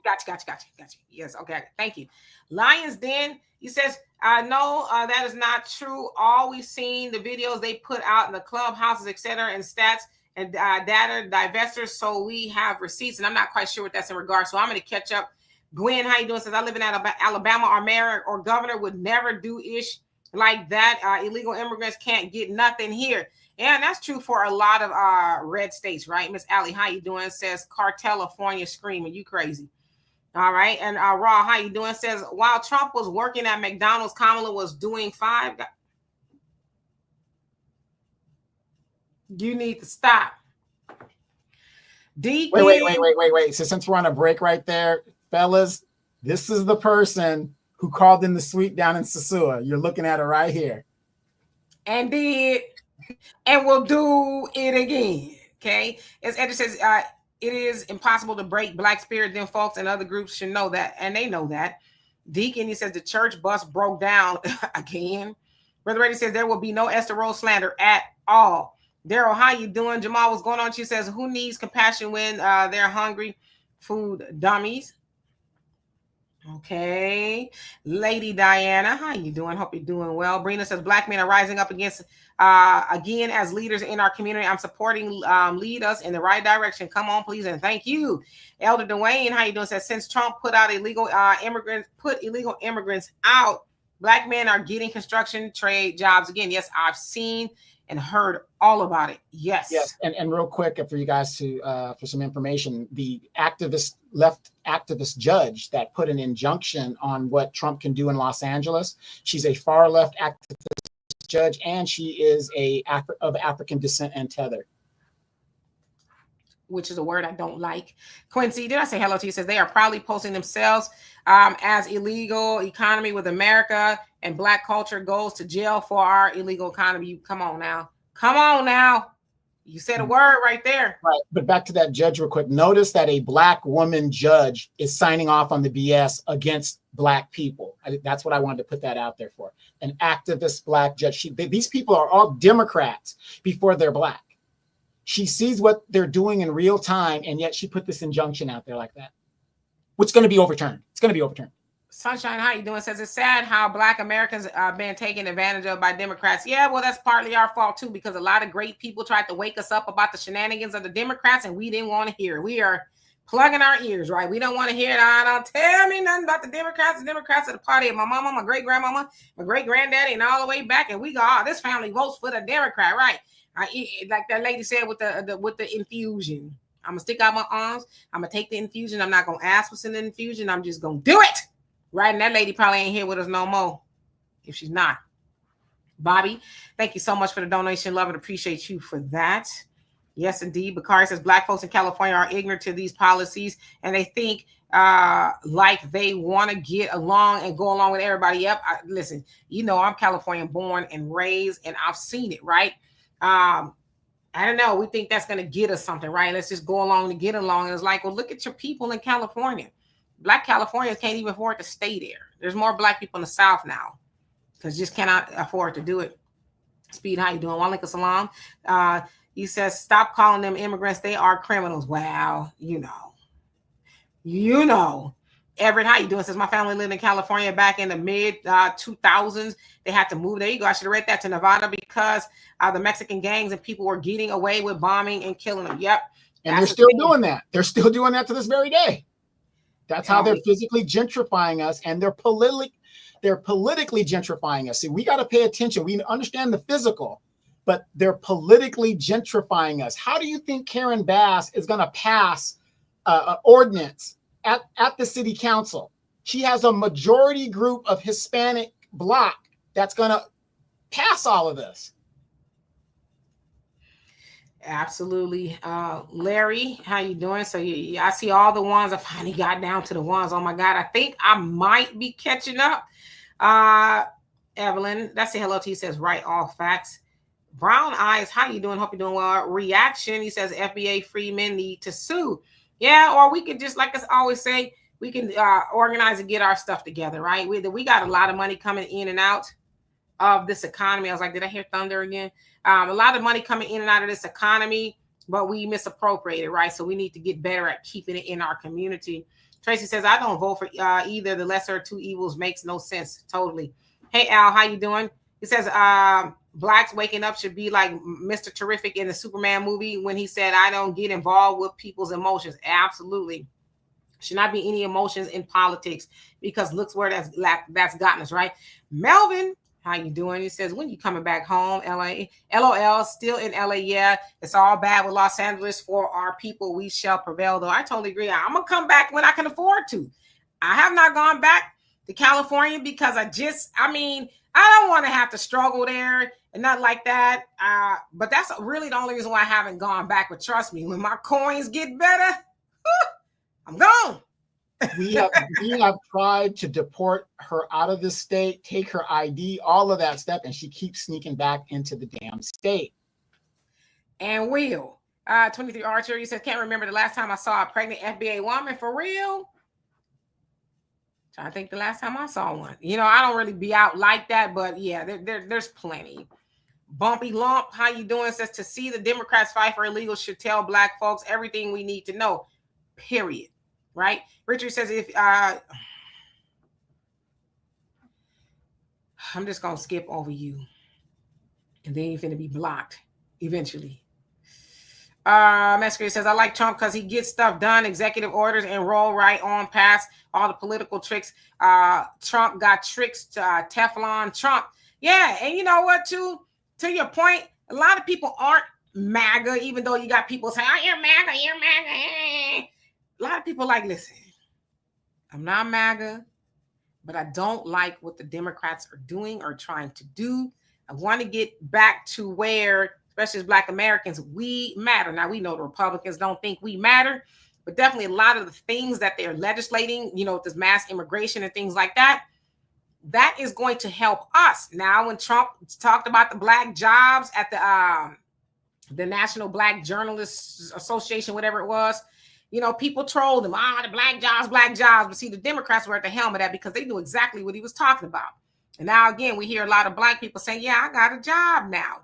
Yes, okay, thank you. Lions Den, he says, no, that is not true. All we've seen the videos they put out in the clubhouses, etc., and stats and data divestors. So we have receipts, and I'm not quite sure what that's in regards. So I'm going to catch up. Gwen, how you doing? Says, I live in Alabama. Our mayor or governor would never do ish like that. Illegal immigrants can't get nothing here. And that's true for a lot of red states, right? Miss Allie, how you doing? Says, Cartalifornia screaming. You crazy. All right. And Raw, how you doing? Says, while Trump was working at McDonald's, Kamala was doing 5. You need to stop. Wait. So since we're on a break right there, fellas, this is the person who called in the suite down in Sosua. You're looking at it right here. And did, and will do it again. Okay. As Edgar says, it is impossible to break black spirit. Then folks and other groups should know that. And they know that. Deacon, he says the church bus broke down again. Brother Reddy says there will be no Esther Rose slander at all. Daryl, how you doing? Jamal, what's going on? She says, who needs compassion when they're hungry? Food dummies. Okay. Lady Diana, how you doing? Hope you're doing well. Brina says, black men are rising up against again as leaders in our community. I'm supporting lead us in the right direction. Come on, please, and thank you. Elder Dwayne, how you doing? Says, since Trump put illegal immigrants out, black men are getting construction trade jobs again. Yes, I've seen and heard all about it. Yes. And real quick for you guys to for some information, the left activist judge that put an injunction on what Trump can do in Los Angeles, she's a far left activist judge, and she is of African descent and tethered. Which is a word I don't like. Quincy, did I say hello to you? Says they are proudly posting themselves as illegal economy with America, and black culture goes to jail for our illegal economy. Come on now. Come on now. You said a word right there. Right. But back to that judge real quick. Notice that a black woman judge is signing off on the BS against black people. That's what I wanted to put that out there for. An activist black judge. These people are all Democrats before they're black. She sees what they're doing in real time, and yet she put this injunction out there like that, which is going to be overturned. It's going to be overturned. Sunshine, how you doing? Says it's sad how black Americans are being taken advantage of by Democrats. Yeah, well, that's partly our fault too, because a lot of great people tried to wake us up about the shenanigans of the Democrats, and we didn't want to hear. We are plugging our ears, right? We don't want to hear it. Don't tell me nothing about the Democrats. The Democrats are the party of my mama, my great grandmama, my great granddaddy, and all the way back. And we go, oh, this family votes for the Democrat, right? Like that lady said with the infusion. I'm gonna stick out my arms. I'm gonna take the infusion. I'm not gonna ask what's in the infusion. I'm just gonna do it. Right? And that lady probably ain't here with us no more if she's not. Bobby, thank you so much for the donation. Love and appreciate you for that. Yes, indeed. Bakari says black folks in California are ignorant to these policies, and they think like they want to get along and go along with everybody. Yep. Listen, you know, I'm Californian born and raised, and I've seen it, right? I don't know. We think that's going to get us something, right? Let's just go along to get along. And it's like, well, look at your people in California. Black Californians can't even afford to stay there. There's more black people in the South now because just cannot afford to do it. Speed, how you doing? Walaikum salam. He says, stop calling them immigrants. They are criminals. Wow. You know. Everett, how you doing? Says my family lived in California back in the mid 2000s. They had to move. There you go. I should have read that to Nevada because the Mexican gangs and people were getting away with bombing and killing them. Yep. And they're still doing that. They're still doing that to this very day. That's how they're physically gentrifying us, and they're politically gentrifying us. See, we got to pay attention. We understand the physical, but they're politically gentrifying us. How do you think Karen Bass is going to pass an ordinance at the city council? She has a majority group of Hispanic bloc that's going to pass all of this. Absolutely. Larry, how you doing? So I see all the ones. I finally got down to the ones. Oh my God. I think I might be catching up. Evelyn, that's a hello to you. Says, right, all facts. Brown Eyes, how you doing? Hope you're doing well. Reaction, he says, FBA free men need to sue. Yeah, or we could just, like I always say, we can organize and get our stuff together, right? We got a lot of money coming in and out of this economy. I was like, did I hear thunder again? A lot of money coming in and out of this economy, but we misappropriated, right? So we need to get better at keeping it in our community. Tracy says, I don't vote for either. The lesser of two evils makes no sense. Totally. Hey, Al, how you doing? He says, blacks waking up should be like Mr. Terrific in the Superman movie when he said, I don't get involved with people's emotions. Absolutely. Should not be any emotions in politics because looks where that's gotten us, right? Melvin, how you doing? He says, when you coming back home, LA? LOL, still in LA. Yeah, it's all bad with Los Angeles. For our people, we shall prevail, though. I totally agree. I'm going to come back when I can afford to. I have not gone back to California because I don't want to have to struggle there and not like that. But that's really the only reason why I haven't gone back. But trust me, when my coins get better, I'm gone. We have tried to deport her out of the state, take her ID, all of that stuff, and she keeps sneaking back into the damn state. And will. 23 Archer, he says, can't remember the last time I saw a pregnant FBA woman. For real? I think the last time I saw one. I don't really be out like that, but yeah, there's plenty. Bumpy Lump, how you doing? Says to see the Democrats fight for illegals should tell Black folks everything we need to know. Period. Right? Richard says if I'm just gonna skip over you, and then you're finna be blocked eventually. Mescree says I like Trump because he gets stuff done, executive orders, and roll right on past all the political tricks. Trump got tricks to Teflon Trump. Yeah, and you know what? To your point, a lot of people aren't MAGA, even though you got people saying, "Oh, you're MAGA, you're MAGA." A lot of people like, listen, I'm not MAGA, but I don't like what the Democrats are doing or trying to do. I want to get back to where, especially as Black Americans, we matter. Now, we know the Republicans don't think we matter, but definitely a lot of the things that they're legislating, with this mass immigration and things like that, that is going to help us. Now, when Trump talked about the Black jobs at the National Black Journalists Association, whatever it was, people trolled him. The Black jobs. But see, the Democrats were at the helm of that because they knew exactly what he was talking about. And now, again, we hear a lot of Black people saying, yeah, I got a job now.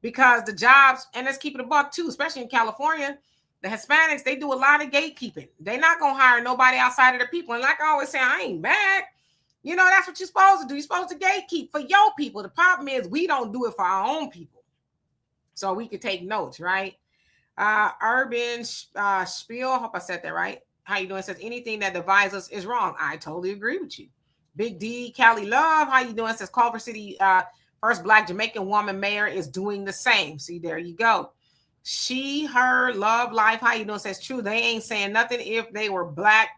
Because the jobs, and let's keep it a buck too, especially in California, the Hispanics, they do a lot of gatekeeping. They're not going to hire nobody outside of their people. And like I always say, I ain't mad. That's what you're supposed to do. You're supposed to gatekeep for your people. The problem is we don't do it for our own people. So we can take notes, right? Urban Spiel, I hope I said that right. How you doing? Says anything that divides us is wrong. I totally agree with you. Big D, Cali Love, how you doing? Says Culver City, first Black Jamaican woman mayor is doing the same. See, there you go. She, her, love, life. How you doing? Says true. They ain't saying nothing. If they were Black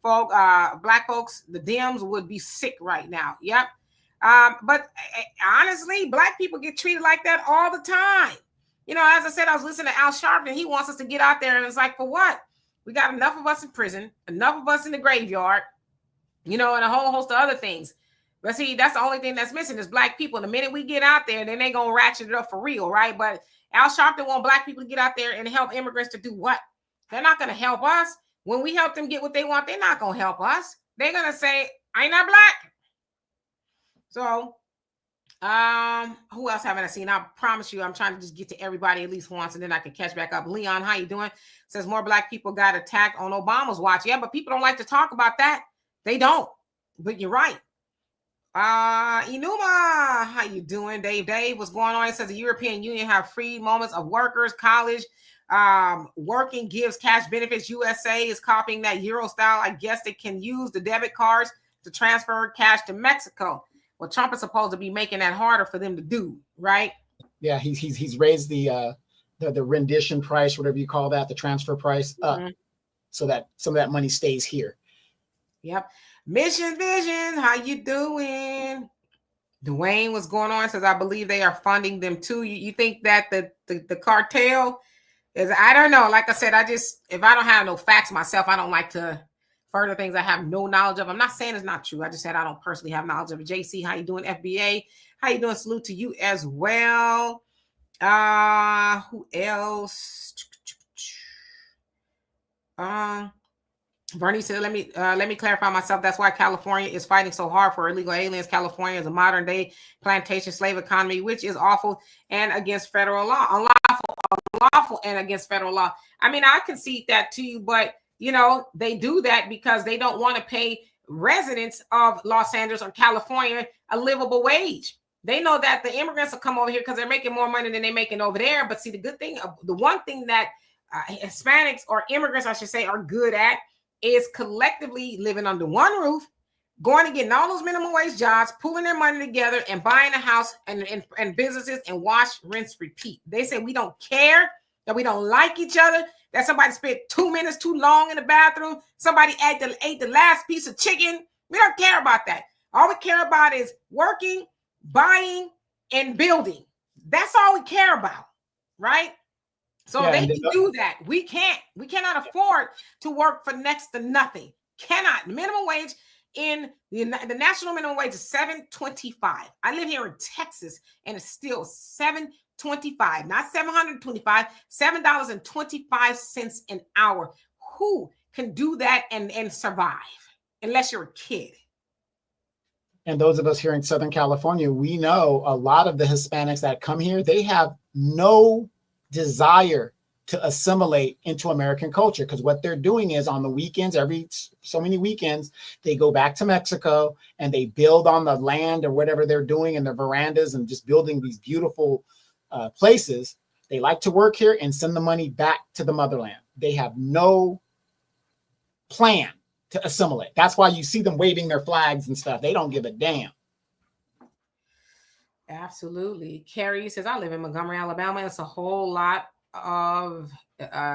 folks, the Dems would be sick right now. Yep. But honestly, Black people get treated like that all the time. As I said, I was listening to Al Sharpton. He wants us to get out there, and it's like, for what? We got enough of us in prison, enough of us in the graveyard, and a whole host of other things. But see, that's the only thing that's missing is Black people. And the minute we get out there, then they gonna ratchet it up for real, right? But Al Sharpton want Black people to get out there and help immigrants to do what? They're not gonna help us. When we help them get what they want, they're not gonna help us. They're gonna say, "I'm not Black." So, who else haven't I seen? I promise you, I'm trying to just get to everybody at least once, and then I can catch back up. Leon, how you doing? Says more Black people got attacked on Obama's watch. Yeah, but people don't like to talk about that. They don't. But you're right. Inuma, how you doing? Dave, what's going on? It says the European Union have free moments of workers, college, working gives cash benefits. USA is copying that Euro style. I guess they can use the debit cards to transfer cash to Mexico. Well, Trump is supposed to be making that harder for them to do, right? Yeah, he's raised the rendition price, whatever you call that, the transfer price up, so that some of that money stays here. Yep. Mission Vision, how you doing? Dwayne, what's going on? Says I believe they are funding them too. You think that the cartel is? I don't know. Like I said, if I don't have no facts myself, I don't like to further things I have no knowledge of. I'm not saying it's not true. I just said I don't personally have knowledge of it. JC, how you doing? FBA, how you doing? Salute to you as well. Who else? Bernie said, let me clarify myself. That's why California is fighting so hard for illegal aliens. California is a modern day plantation slave economy, which is awful and against federal law. Unlawful and against federal law. I mean, I concede that to you, but they do that because they don't want to pay residents of Los Angeles or California a livable wage. They know that the immigrants will come over here because they're making more money than they're making over there. But see, the one thing that Hispanics or immigrants, I should say, are good at is collectively living under one roof, going and getting all those minimum wage jobs, pulling their money together and buying a house and businesses and wash, rinse, repeat. They say we don't care, that we don't like each other, that somebody spent 2 minutes too long in the bathroom, somebody ate the last piece of chicken. We don't care about that. All we care about is working, buying, and building. That's all we care about, right? So they can do that. We can't. We cannot afford to work for next to nothing. Cannot. The minimum wage in the national minimum wage is $7.25. I live here in Texas, and it's still $7.25, not $725. $7.25 an hour. Who can do that and survive? Unless you're a kid. and those of us here in Southern California, we know a lot of the Hispanics that come here, they have no desire to assimilate into American culture, because what they're doing is on the weekends, every so many weekends, they go back to Mexico and they build on the land or whatever they're doing in their verandas and just building these beautiful places. They like to work here and send the money back to the motherland. They have no plan to assimilate. That's why you see them waving their flags and stuff. They don't give a damn. Absolutely. Carrie says, I live in Montgomery, Alabama. It's a whole lot of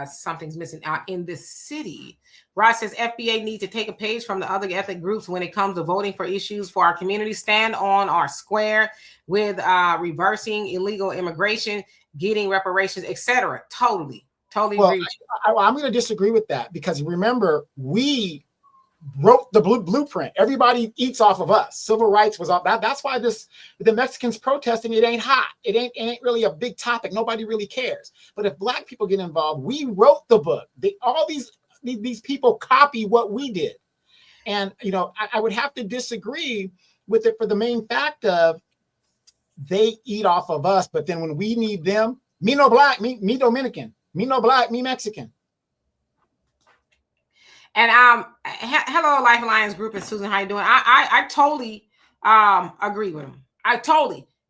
something's missing out in this city. Ross says, FBA needs to take a page from the other ethnic groups when it comes to voting for issues for our community. Stand on our square with reversing illegal immigration, getting reparations, etc. Totally agree with you. I'm going to disagree with that, because remember, we wrote the blueprint. Everybody eats off of us. Civil rights was all that. That's why the Mexicans protesting, it ain't hot. It ain't really a big topic. Nobody really cares. But if Black people get involved, we wrote the book. All these people copy what we did. And, I would have to disagree with it for the main fact of they eat off of us. But then when we need them, me no Black, me Dominican, me no Black, me Mexican. And hello, Life Alliance group, and Susan, how you doing? I totally agree with them.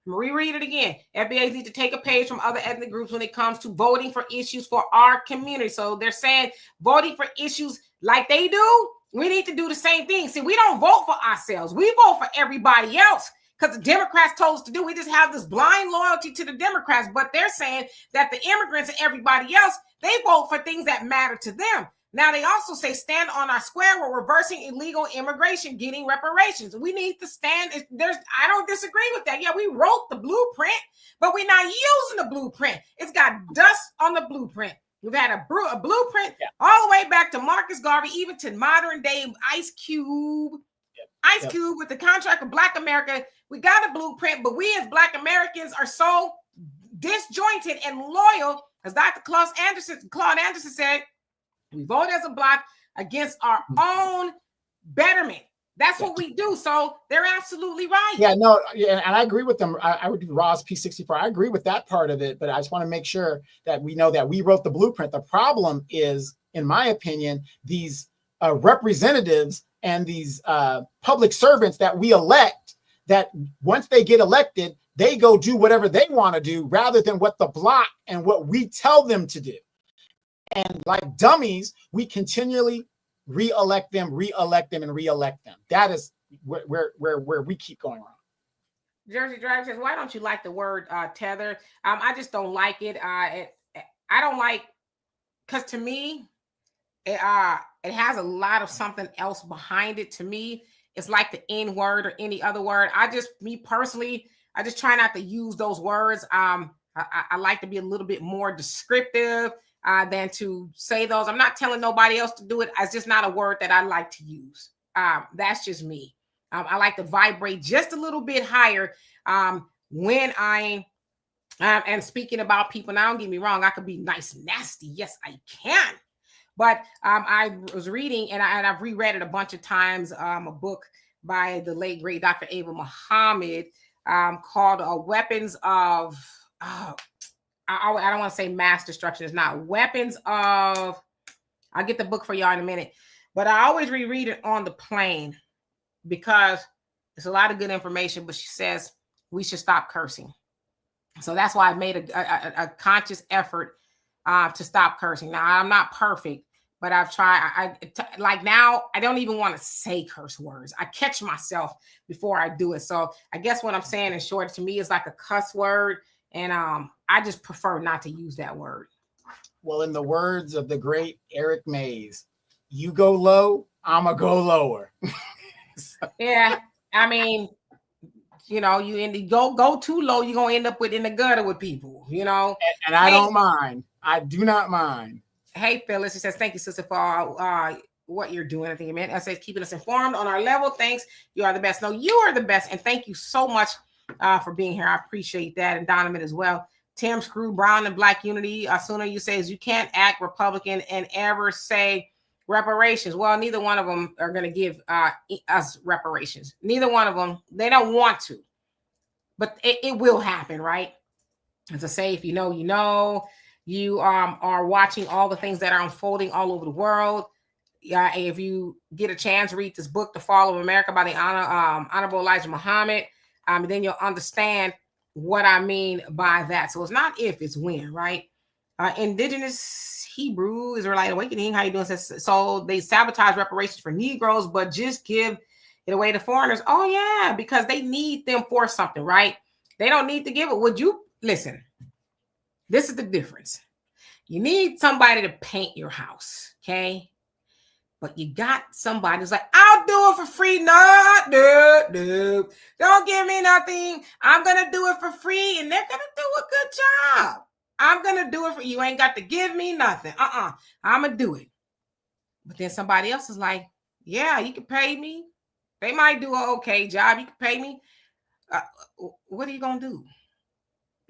Reread it again. FBAs need to take a page from other ethnic groups when it comes to voting for issues for our community. So they're saying voting for issues like they do, we need to do the same thing. See, we don't vote for ourselves. We vote for everybody else, because the Democrats told us to do. We just have this blind loyalty to the Democrats, but they're saying that the immigrants and everybody else, they vote for things that matter to them. Now, they also say stand on our square. We're reversing illegal immigration, getting reparations. We need to stand. I don't disagree with that. Yeah, we wrote the blueprint, but we're not using the blueprint. It's got dust on the blueprint. We've had a blueprint all the way back to Marcus Garvey, even to modern day Ice Cube. Ice Cube with the contract of Black America. We got a blueprint, but we as Black Americans are so disjointed and loyal, as Dr. Claude Anderson said, we vote as a block against our own betterment. That's what we do. So they're absolutely right. And I agree with them. I would do Ross P64. I agree with that part of it, but I just want to make sure that we know that we wrote the blueprint. The problem is, in my opinion, these representatives and these public servants that we elect, that once they get elected, they go do whatever they want to do rather than what the block and what we tell them to do. And like dummies, we continually re-elect them. That is where we keep going wrong. Jersey Drive says, why don't you like the word tether? I just don't like it. I don't like, because to me, it has a lot of something else behind it. To me, it's like the N word or any other word. Me personally, I just try not to use those words. I like to be a little bit more descriptive than to say those. I'm not telling nobody else to do it. It's just not a word that I like to use. That's just me. I like to vibrate just a little bit higher when I am speaking about people. Now, don't get me wrong. I could be nice and nasty. Yes, I can. But I was reading, and I've reread it a bunch of times, a book by the late, great Dr. Ava Muhammad called Weapons of... I don't want to say mass destruction. It's not. Weapons of... I'll get the book for y'all in a minute. But I always reread it on the plane because it's a lot of good information. But she says we should stop cursing. So that's why I made a conscious effort to stop cursing. Now, I'm not perfect, but I've tried. Like now, I don't even want to say curse words. I catch myself before I do it. So I guess what I'm saying in short, to me, is like a cuss word. And I just prefer not to use that word. Well, in the words of the great Eric Mays, you go low, I'ma go lower. Yeah, I mean, you go too low, you're gonna end up in the gutter with people, And I don't mind. I do not mind. Hey, Phyllis, he says, thank you, sister, for what you're doing. I think it meant I said keeping us informed on our level. Thanks. You are the best. No, you are the best, and thank you so much for being here. I appreciate that. And Donovan as well. Tim Screw Brown and Black Unity. Sooner you say is you can't act Republican and ever say reparations. Well, neither one of them are going to give us reparations. Neither one of them. They don't want to, but it will happen, right? As I say, if you know, you know. You are watching all the things that are unfolding all over the world. Yeah, if you get a chance, read this book, The Fall of America by the Honorable Elijah Muhammad. Then you'll understand what I mean by that. So it's not if, it's when, right? Indigenous Hebrew Israelite Awakening, how you doing? So they sabotage reparations for Negroes, but just give it away to foreigners. Oh yeah, because they need them for something, right? They don't need to give it. Would you listen? This is the difference. You need somebody to paint your house, okay? But you got somebody who's like, I'll do it for free. No. Don't give me nothing. I'm going to do it for free, and they're going to do a good job. I'm going to do it for you. Ain't got to give me nothing. I'm going to do it. But then somebody else is like, yeah, you can pay me. They might do an okay job. You can pay me. What are you going to do?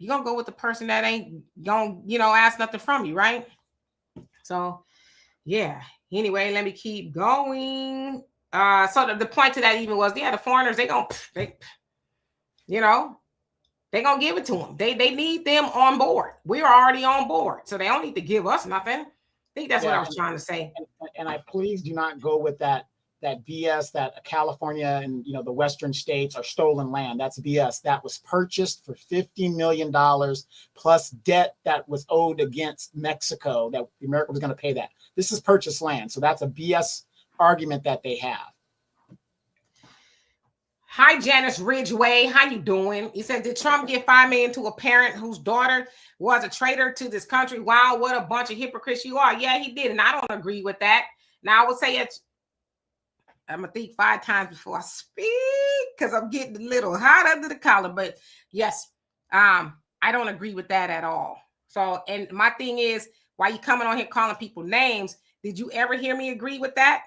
You're going to go with the person that ain't going to, ask nothing from you, right? So, yeah. Anyway, let me keep going. So the point to that even was, yeah, the foreigners, they going to give it to them. They need them on board. We're already on board. So they don't need to give us nothing. I think that's what I was trying to say. And I please do not go with that BS that California and the western states are stolen land. That's BS. That was purchased for $50 million plus debt that was owed against Mexico, that America was going to pay that. This is purchased land. So that's a BS argument that they have. Hi, Janice Ridgeway. How you doing? He said, did Trump give $5 million to a parent whose daughter was a traitor to this country? Wow, what a bunch of hypocrites you are. Yeah, he did. And I don't agree with that. Now, I would say I'm going to think 5 times before I speak because I'm getting a little hot under the collar. But yes, I don't agree with that at all. So, and my thing is, why you coming on here calling people names? Did you ever hear me agree with that?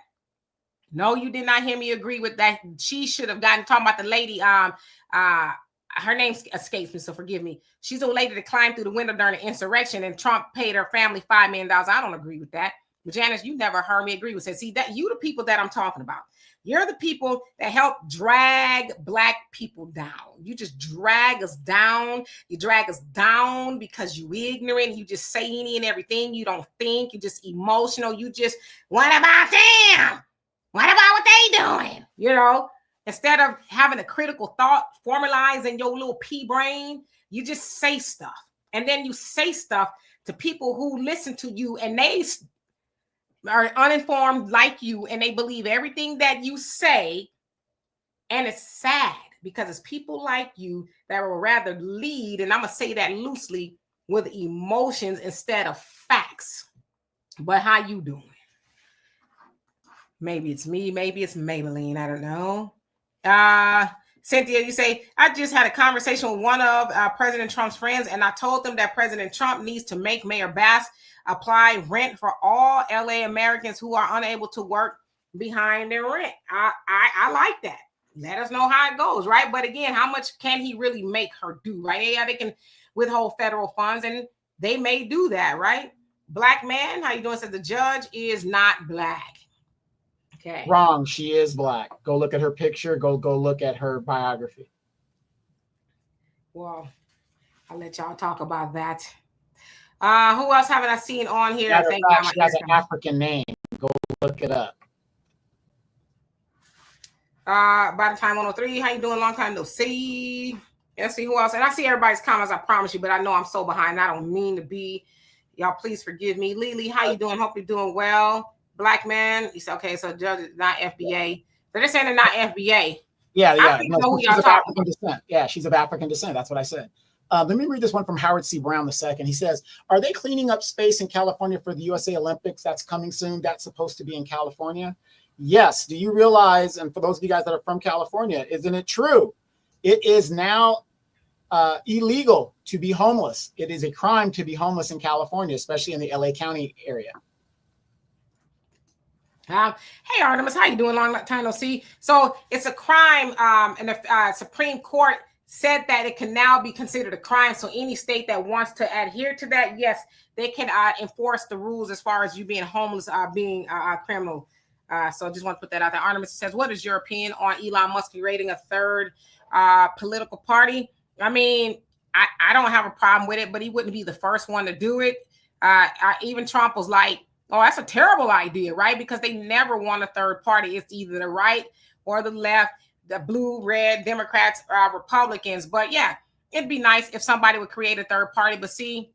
No, you did not hear me agree with that. She should have gotten, talking about the lady, her name escapes me, so forgive me. She's the lady that climbed through the window during the insurrection and Trump paid her family $5 million. I don't agree with that. But Janice, you never heard me agree with that. See, that you the people that I'm talking about. You're the people that help drag Black people down. You just drag us down. You drag us down because you ignorant. You just say any and everything. You don't think. You're just emotional. You just, what about them? What about what they doing? Instead of having a critical thought formalized in your little pea brain, you just say stuff. And then you say stuff to people who listen to you and they are uninformed like you, and they believe everything that you say. And it's sad because it's people like you that will rather lead, and I'm going to say that loosely, with emotions instead of facts. But how you doing? Maybe it's me, maybe it's Maybelline, I don't know. Cynthia, you say, I just had a conversation with one of President Trump's friends, and I told them that President Trump needs to make Mayor Bass apply rent for all LA Americans who are unable to work behind their rent. I like that. Let us know how it goes, right? But again, how much can he really make her do, right? Yeah, they can withhold federal funds, and they may do that, right? Black man, how you doing? Said the judge is not Black. Okay. Wrong. She is Black. Go look at her picture. Go look at her biography. Well, I'll let y'all talk about that. Who else haven't I seen on here? She has an African name. Go look it up. By the time 103, how you doing? Long time no see. Let's see who else. And I see everybody's comments, I promise you, but I know I'm so behind. I don't mean to be. Y'all, please forgive me. Lily, how you doing? Hope you're doing well. Black man. You said, okay, so judge is not FBA. So they're saying they're not FBA. Yeah. No, she's of African descent. Yeah, she's of African descent. That's what I said. Let me read this one from Howard C. Brown II. He says, are they cleaning up space in California for the USA Olympics that's coming soon? That's supposed to be in California. Yes. Do you realize, and for those of you guys that are from California, isn't it true? It is now illegal to be homeless. It is a crime to be homeless in California, especially in the LA County area. Hey, Artemis, how you doing? Long time no see. So it's a crime, and the Supreme Court said that it can now be considered a crime. So any state that wants to adhere to that, yes, they can enforce the rules as far as you being homeless, being a criminal. So I just want to put that out there. Artemis says, what is your opinion on Elon Musk creating a third political party? I mean, I don't have a problem with it, but he wouldn't be the first one to do it. Even Trump was like, oh, that's a terrible idea, right? Because they never want a third party. It's either the right or the left, the blue, red, Democrats, Republicans. But yeah, it'd be nice if somebody would create a third party. But see,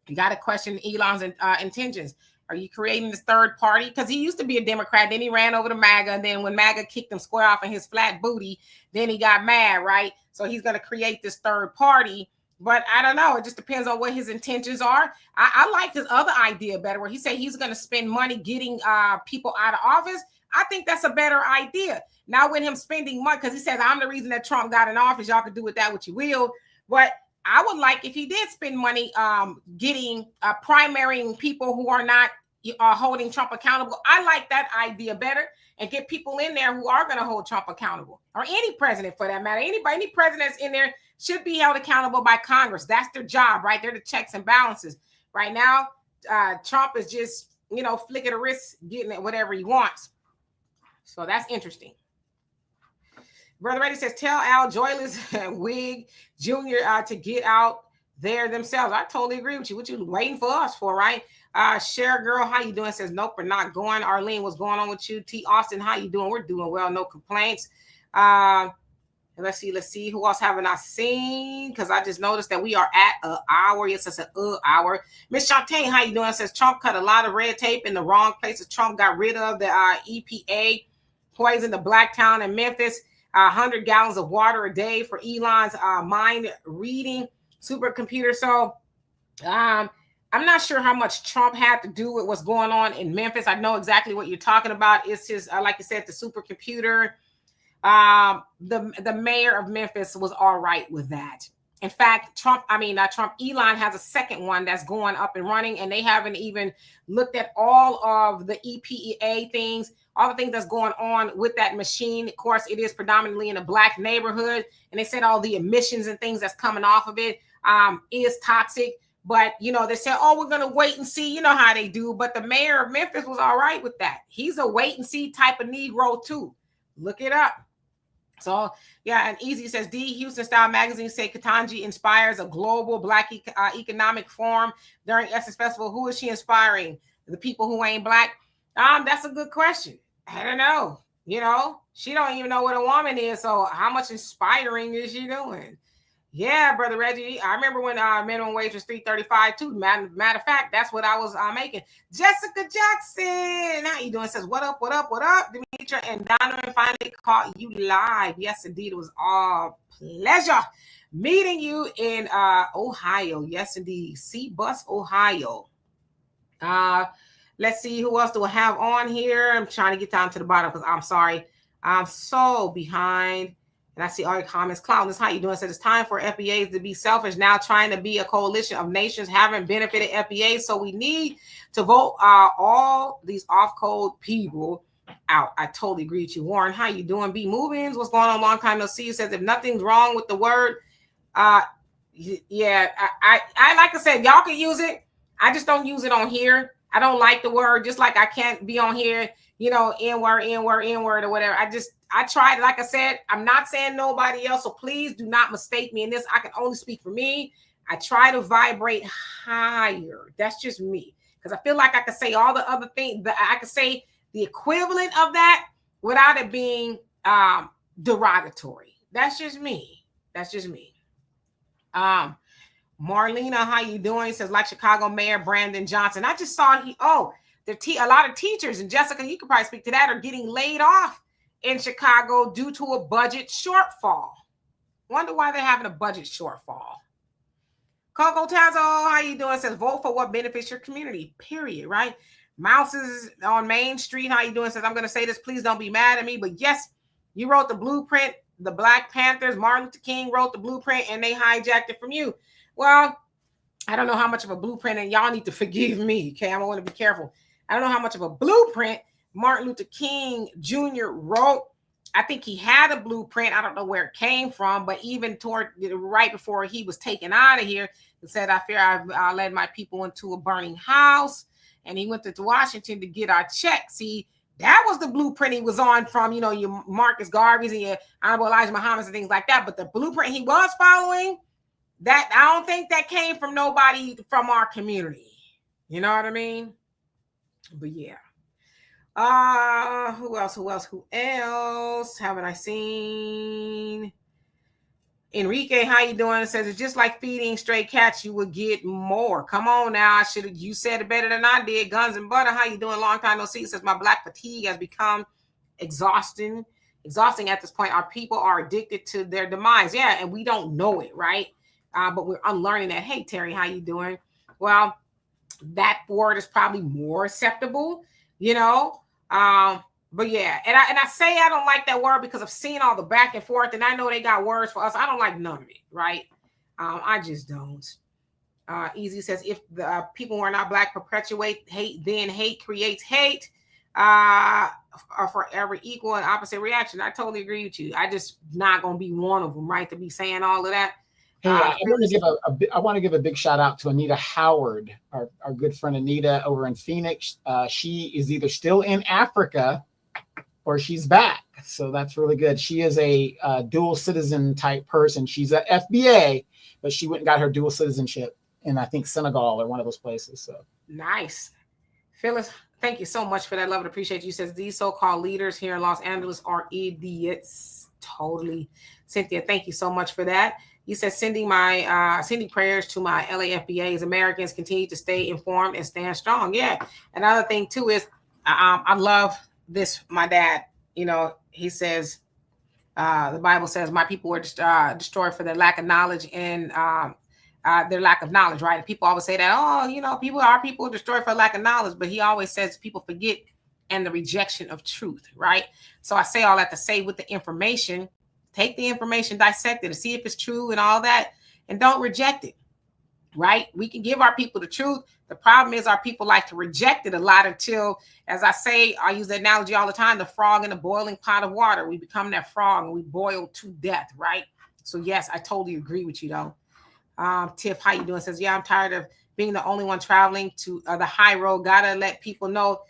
you got to question Elon's intentions. Are you creating this third party? Because he used to be a Democrat. Then he ran over to MAGA. And then when MAGA kicked him square off in his flat booty, then he got mad, right? So he's going to create this third party. But I don't know. It just depends on what his intentions are. I like his other idea better, where he said he's going to spend money getting people out of office. I think that's a better idea. Now with him spending money, because he says, I'm the reason that Trump got in office. Y'all can do with that what you will. But I would like if he did spend money getting primarying people who are not holding Trump accountable. I like that idea better, and get people in there who are going to hold Trump accountable, or any president for that matter. Anybody, any presidents in there should be held accountable by Congress. That's their job, right? They're the checks and balances. Right now, Trump is just, flicking a wrist, getting it whatever he wants. So that's interesting. Brother Reddy says, tell Al Joyless and Wig Jr. To get out there themselves. I totally agree with you. What you waiting for us for, right? Cher Girl, how you doing? Says, nope, we're not going. Arlene, what's going on with you? T. Austin, how you doing? We're doing well. No complaints. Let's see. Who else haven't I seen? Because I just noticed that we are at an hour. Yes, it's an hour. Miss Shantae, how you doing? Says, Trump cut a lot of red tape in the wrong places. Trump got rid of the EPA, poisoned the black town in Memphis. 100 gallons of water a day for Elon's mind reading supercomputer. So I'm not sure how much Trump had to do with what's going on in Memphis. I know exactly what you're talking about. It's his, like I said, the supercomputer. The mayor of Memphis was all right with that. In fact, Elon has a second one that's going up and running, and they haven't even looked at all of the EPA things, all the things that's going on with that machine. Of course, it is predominantly in a black neighborhood, and they said all the emissions and things that's coming off of it is toxic. But, they said, oh, we're going to wait and see. You know how they do. But the mayor of Memphis was all right with that. He's a wait and see type of Negro, too. Look it up. So, yeah, and Easy says, D. Houston Style Magazine say Ketanji inspires a global black economic forum during Essence Festival. Who is she inspiring? The people who ain't black? That's a good question. I don't know. She don't even know what a woman is. So how much inspiring is she doing? Yeah, Brother Reggie. I remember when minimum wage was $3.35 too. Matter of fact, that's what I was making. Jessica Jackson, how you doing? Says, what up? Demetra and Donovan finally caught you live. Yes, indeed. It was all pleasure meeting you in Ohio. Yes, indeed. C-Bus, Ohio. Let's see who else do I have on here. I'm trying to get down to the bottom because I'm sorry. I'm so behind. And I see all your comments. Clown, this how you doing? Said it's time for FBAs to be selfish. Now trying to be a coalition of nations haven't benefited FBA. So we need to vote all these off-code people out. I totally agree with you. Warren, how you doing? B Movings, what's going on? Long time no see. You says if nothing's wrong with the word. Yeah, I like I said, y'all can use it. I just don't use it on here. I don't like the word, just like I can't be on here, N-word, or whatever. I tried, like I said, I'm not saying nobody else, so please do not mistake me in this. I can only speak for me. I try to vibrate higher. That's just me. Because I feel like I can say all the other things, I can say the equivalent of that without it being derogatory. That's just me. Marlena, how you doing? Says, like Chicago Mayor Brandon Johnson. I just saw a lot of teachers, and Jessica, you could probably speak to that, are getting laid off in Chicago due to a budget shortfall. Wonder why they're having a budget shortfall. Coco Tazo, how you doing? Says, vote for what benefits your community, period, right? Mouses on Main Street, how you doing? Says, I'm going to say this, please don't be mad at me, but yes, you wrote the blueprint. The Black Panthers, Martin Luther King wrote the blueprint, and they hijacked it from you. Well, I don't know how much of a blueprint, and y'all need to forgive me, okay? I want to be careful. I don't know how much of a blueprint Martin Luther King Jr. wrote. I think he had a blueprint. I don't know where it came from, but even toward right before he was taken out of here, it said, "I fear I led my people into a burning house," and he went to Washington to get our check. See, that was the blueprint he was on from, your Marcus Garvey's and your Honorable Elijah Muhammad's and things like that. But the blueprint he was following, that I don't think that came from nobody from our community. You know what I mean? But yeah. Who else haven't I seen? Enrique, how you doing? It says it's just like feeding stray cats, you would get more. Come on now. You said it better than I did. Guns and butter, how you doing? Long time no see. It says my black fatigue has become exhausting at this point. Our people are addicted to their demise. Yeah, and we don't know it, right? But we're unlearning that. Hey Terry, how you doing? Well, that word is probably more acceptable, but yeah, and I say I don't like that word because I've seen all the back and forth, and I know they got words for us. I don't like none of it, right? I just don't. Easy says, if the people who are not black perpetuate hate, then hate creates hate. Are forever equal and opposite reaction. I totally agree with you. I just not gonna be one of them, right? To be saying all of that. Hey, I want to give a big shout out to Anita Howard, our good friend Anita over in Phoenix. She is either still in Africa or she's back. So that's really good. She is a dual citizen type person. She's a FBA, but she went and got her dual citizenship in, I think, Senegal or one of those places. So nice. Phyllis, thank you so much for that. Love and appreciate you. Says these so-called leaders here in Los Angeles are idiots. Totally. Cynthia, thank you so much for that. You said sending prayers to my LAFBAs. Americans continue to stay informed and stand strong. Yeah. Another thing too is I love this. My dad, he says the Bible says my people were destroyed for their lack of knowledge and their lack of knowledge, right? And people always say that, our people are destroyed for lack of knowledge, but he always says people forget and the rejection of truth, right? So I say all that to say with the information, take the information, dissect it, and see if it's true and all that, and don't reject it, right? We can give our people the truth. The problem is our people like to reject it a lot until, as I say, I use the analogy all the time, the frog in a boiling pot of water. We become that frog and we boil to death, right? So yes, I totally agree with you though. Tiff, how you doing? Says, yeah, I'm tired of being the only one traveling to the high road. Gotta let people know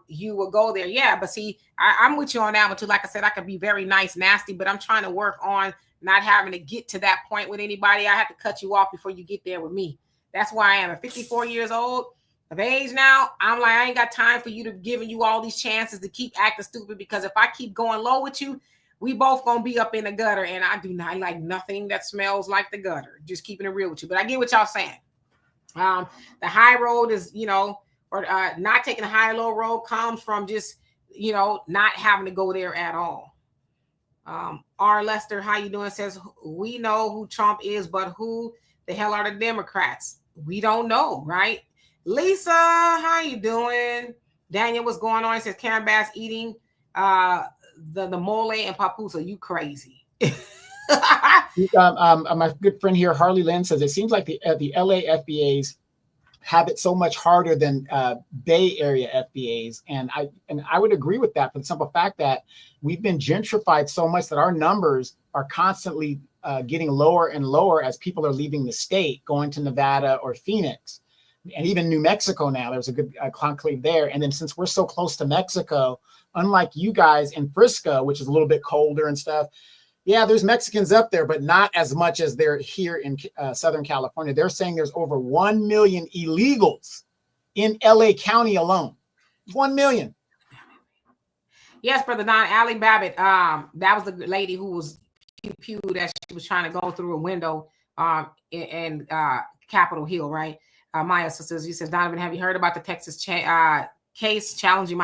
you will go there. Yeah, but see, I'm with you on that one too. Like I said, I can be very nice, nasty, but I'm trying to work on not having to get to that point with anybody. I have to cut you off before you get there with me. That's why I am at 54 years old of age now. I'm like, I ain't got time for you to giving you all these chances to keep acting stupid, because if I keep going low with you, we both gonna be up in the gutter, and I do not like nothing that smells like the gutter. Just keeping it real with you. But I get what y'all saying. The high road is, or not taking the high low road comes from just, not having to go there at all. R. Lester, how you doing? Says, we know who Trump is, but who the hell are the Democrats? We don't know, right? Lisa, how you doing? Daniel, what's going on? He says, Karen Bass eating the mole and papusa. You crazy. My good friend here, Harley Lynn, says it seems like the LA FBAs have it so much harder than Bay Area FBAs, and I would agree with that for the simple fact that we've been gentrified so much that our numbers are constantly getting lower and lower as people are leaving the state, going to Nevada or Phoenix, and even New Mexico now. There's a good conclave there, and then since we're so close to Mexico, unlike you guys in Frisco, which is a little bit colder and stuff. Yeah, there's Mexicans up there, but not as much as they're here in Southern California. They're saying there's over 1 million illegals in LA County alone. 1 million. Yes, Brother Don, Allie Babbitt. That was the lady who was pew-pewed as she was trying to go through a window in Capitol Hill, right? Maya says, he says, Donovan, have you heard about the Texas case challenging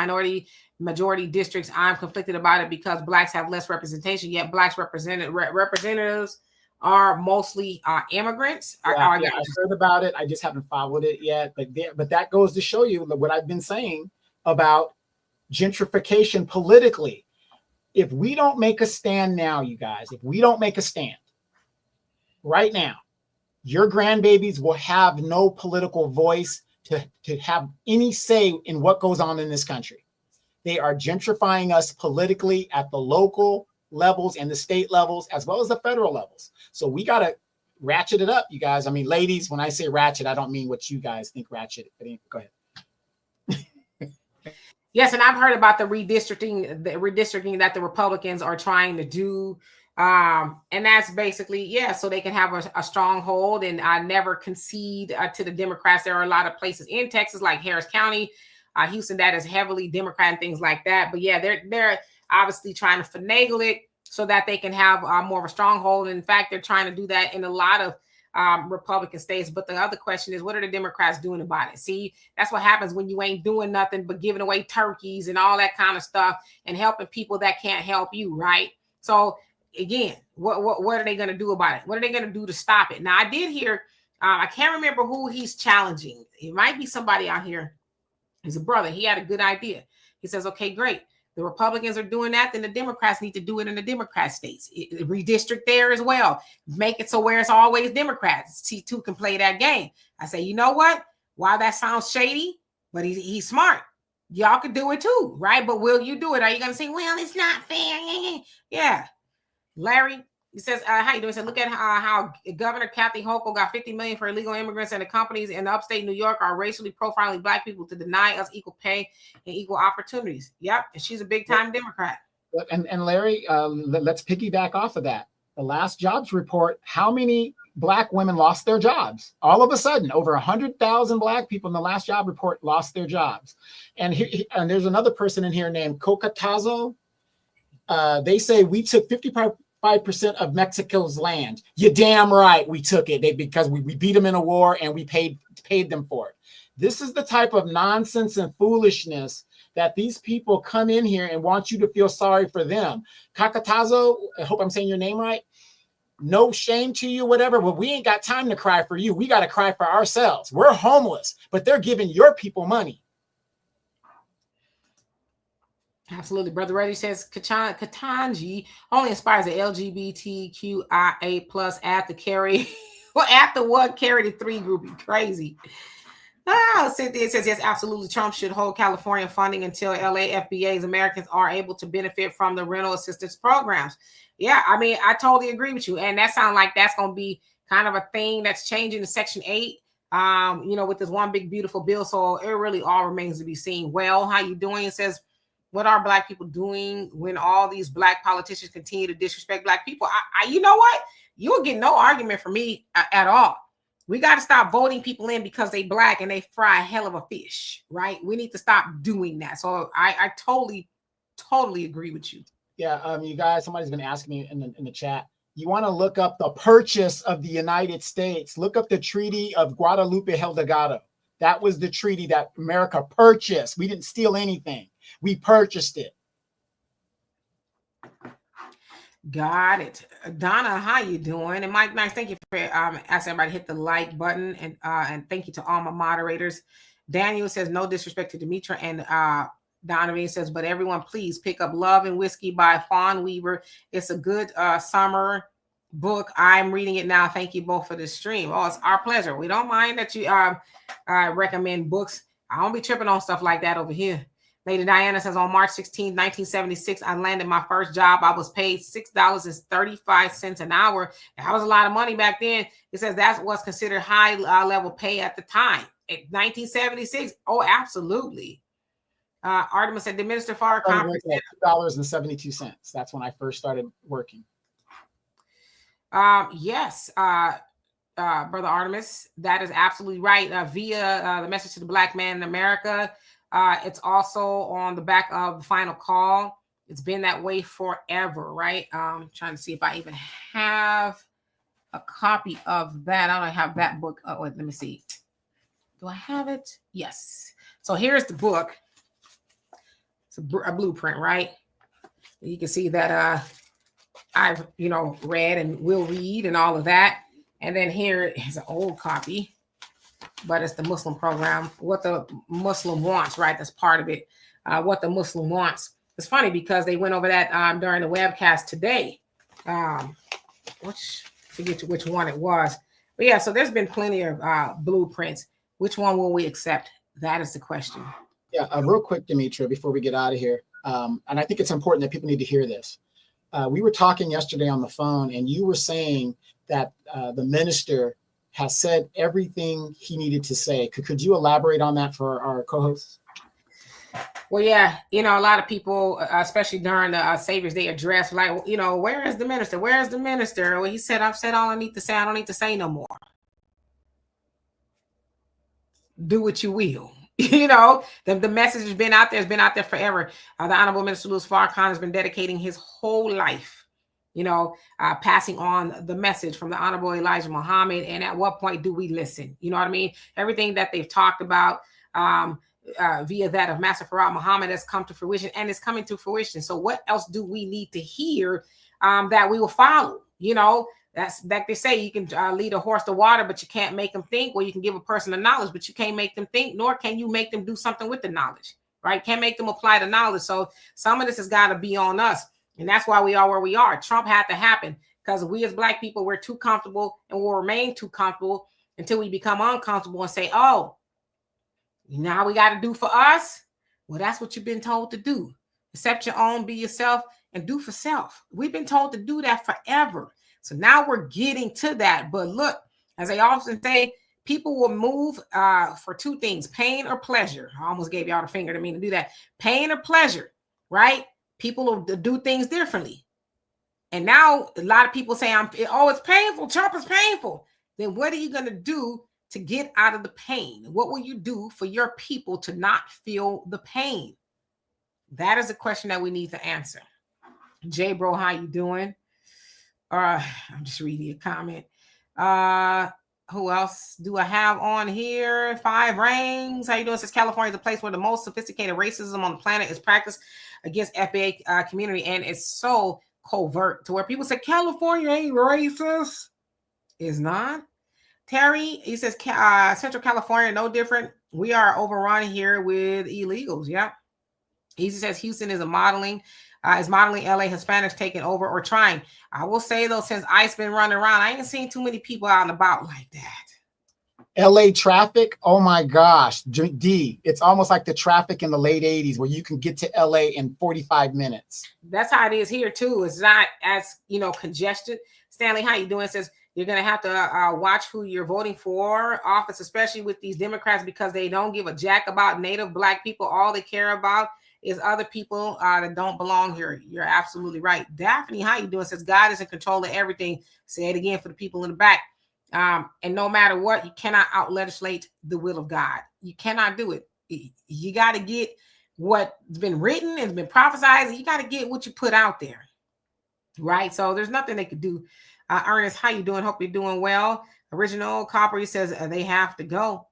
majority districts? I'm conflicted about it because blacks have less representation, yet blacks representatives are mostly immigrants. Yeah, I've heard about it. I just haven't followed it yet. But that goes to show you what I've been saying about gentrification politically. If we don't make a stand now, you guys, if we don't make a stand right now, your grandbabies will have no political voice to have any say in what goes on in this country. They are gentrifying us politically at the local levels and the state levels, as well as the federal levels. So we got to ratchet it up, you guys. I mean, ladies, when I say ratchet, I don't mean what you guys think ratchet. But go ahead. Yes, and I've heard about the redistricting that the Republicans are trying to do. And that's basically, yeah, so they can have a stronghold and never concede to the Democrats. There are a lot of places in Texas, like Harris County, Houston, that is heavily Democrat and things like that. But yeah, they're obviously trying to finagle it so that they can have more of a stronghold. In fact, they're trying to do that in a lot of Republican states. But the other question is, what are the Democrats doing about it? See, that's what happens when you ain't doing nothing but giving away turkeys and all that kind of stuff and helping people that can't help you, right? So again, what are they going to do about it? What are they going to do to stop it? Now, I did hear, I can't remember who he's challenging. It might be somebody out here. He's a brother. He had a good idea. He says, okay, great. The Republicans are doing that, then the Democrats need to do it in the Democrat states. Redistrict there as well. Make it so where it's always Democrats. T2 can play that game. I say, you know what? While that sounds shady, but he's smart. Y'all could do it too, right? But will you do it? Are you going to say, well, it's not fair? Yeah. Larry, he says, how you doing? He said, look at how Governor Kathy Hochul got $50 million for illegal immigrants, and the companies in upstate New York are racially profiling Black people to deny us equal pay and equal opportunities. Yep, and she's a big time Democrat. And Larry, let's piggyback off of that. The last jobs report, how many Black women lost their jobs? All of a sudden, over 100,000 Black people in the last job report lost their jobs. And there's another person in here named Cocatazo. They say we took 55% of Mexico's land. You're damn right we took it because we beat them in a war and we paid them for it. This is the type of nonsense and foolishness that these people come in here and want you to feel sorry for them. Cocatazo, I hope I'm saying your name right. No shame to you, whatever, but we ain't got time to cry for you. We got to cry for ourselves. We're homeless, but they're giving your people money. Absolutely. Brother Reddy says Katanji only inspires the LGBTQIA plus at the carry. Well, at the what carry the 3 group. Crazy. Cynthia says, yes, absolutely. Trump should hold California funding until LA FBA's Americans are able to benefit from the rental assistance programs. Yeah, I mean, I totally agree with you. And that sounds like that's going to be kind of a thing that's changing to Section 8, with this one big, beautiful bill. So it really all remains to be seen. Well, how you doing? It says, what are Black people doing when all these Black politicians continue to disrespect Black people? You know what? You'll get no argument from me at all. We got to stop voting people in because they Black and they fry a hell of a fish, right? We need to stop doing that. So I totally agree with you. Yeah, you guys, somebody's been asking me in the chat. You want to look up the purchase of the United States. Look up the Treaty of Guadalupe Hidalgo. That was the treaty that America purchased. We didn't steal anything. We purchased it. Got it. Donna, how you doing? And Mike, nice. Thank you for asking everybody to hit the like button. And thank you to all my moderators. Daniel says, no disrespect to Demetra. And Donovan says, but everyone, please pick up Love and Whiskey by Fawn Weaver. It's a good summer book. I'm reading it now. Thank you both for the stream. Oh, it's our pleasure. We don't mind that you recommend books. I don't be tripping on stuff like that over here. Lady Diana says, on March 16, 1976, I landed my first job. I was paid $6.35 an hour. That was a lot of money back then. It says that was considered high level pay at the time. In 1976, oh, absolutely. Artemis said, the Minister for Conference said $2.72. That's when I first started working. Yes, Brother Artemis, that is absolutely right. Via the Message to the Black Man in America. It's also on the back of the Final Call. It's been that way forever, right? Trying to see if I even have a copy of that. I don't have that book. Oh, wait, let me see. Do I have it? Yes. So here's the book. It's a blueprint, right? You can see that I've, read and will read and all of that. And then here is an old copy. But it's the Muslim program, what the Muslim wants, right? That's part of it. What the Muslim wants. It's funny because they went over that during the webcast today. Forget which one it was. But yeah, so there's been plenty of blueprints. Which one will we accept? That is the question. Yeah, real quick, Demetra, before we get out of here. And I think it's important that people need to hear this. We were talking yesterday on the phone, and you were saying that the minister has said everything he needed to say. Could you elaborate on that for our co-hosts? Well, yeah, you know, a lot of people, especially during the Savior's Day address, like, you know, where is the minister? Where is the minister? Well, he said, I've said all I need to say. I don't need to say no more. Do what you will. You know, the message has been out there. It's been out there forever. The Honorable Minister Louis Farrakhan has been dedicating his whole life, you know, passing on the message from the Honorable Elijah Muhammad. And at what point do we listen? You know what I mean? Everything that they've talked about via that of Master Farad Muhammad has come to fruition and is coming to fruition. So what else do we need to hear that we will follow? You know, that's like they say, you can lead a horse to water, but you can't make them think. Or you can give a person the knowledge, but you can't make them think, nor can you make them do something with the knowledge, right? Can't make them apply the knowledge. So some of this has got to be on us. And that's why we are where we are. Trump had to happen because we as Black people, we're too comfortable and will remain too comfortable until we become uncomfortable and say, oh, you know how we got to do for us? Well, that's what you've been told to do. Accept your own, be yourself, and do for self. We've been told to do that forever. So now we're getting to that. But look, as I often say, people will move for two things, pain or pleasure. I almost gave y'all the finger to me to do that. Pain or pleasure, right? People will do things differently. And now a lot of people say, oh, it's painful. Trump is painful. Then what are you going to do to get out of the pain? What will you do for your people to not feel the pain? That is a question that we need to answer. Jay Bro, how you doing? I'm just reading your comment. Who else do I have on here? Five Rings. How you doing? It says California is a place where the most sophisticated racism on the planet is practiced against FBA community, and it's so covert to where people say California ain't racist. It's not. Terry, he says Central California, no different. We are overrun here with illegals. Yeah. He says Houston is modeling LA Hispanics taking over or trying. I will say though, since ICE been running around, I ain't seen too many people out and about like that. LA traffic, oh my gosh, D, it's almost like the traffic in the late 80s where you can get to LA in 45 minutes. That's how it is here too. It's not as, you know, congested. Stanley, how you doing? It says you're going to have to watch who you're voting for office, especially with these Democrats, because they don't give a jack about Native Black people. All they care about is other people that don't belong here. You're absolutely right. Daphne, how you doing? It says God is in control of everything. Say it again for the people in the back. And no matter what, you cannot out legislate the will of God. You cannot do it. You got to get what's been written and been prophesied. You got to get what you put out there. Right. So there's nothing they could do. Ernest, how you doing? Hope you're doing well. Original Copper, he says they have to go.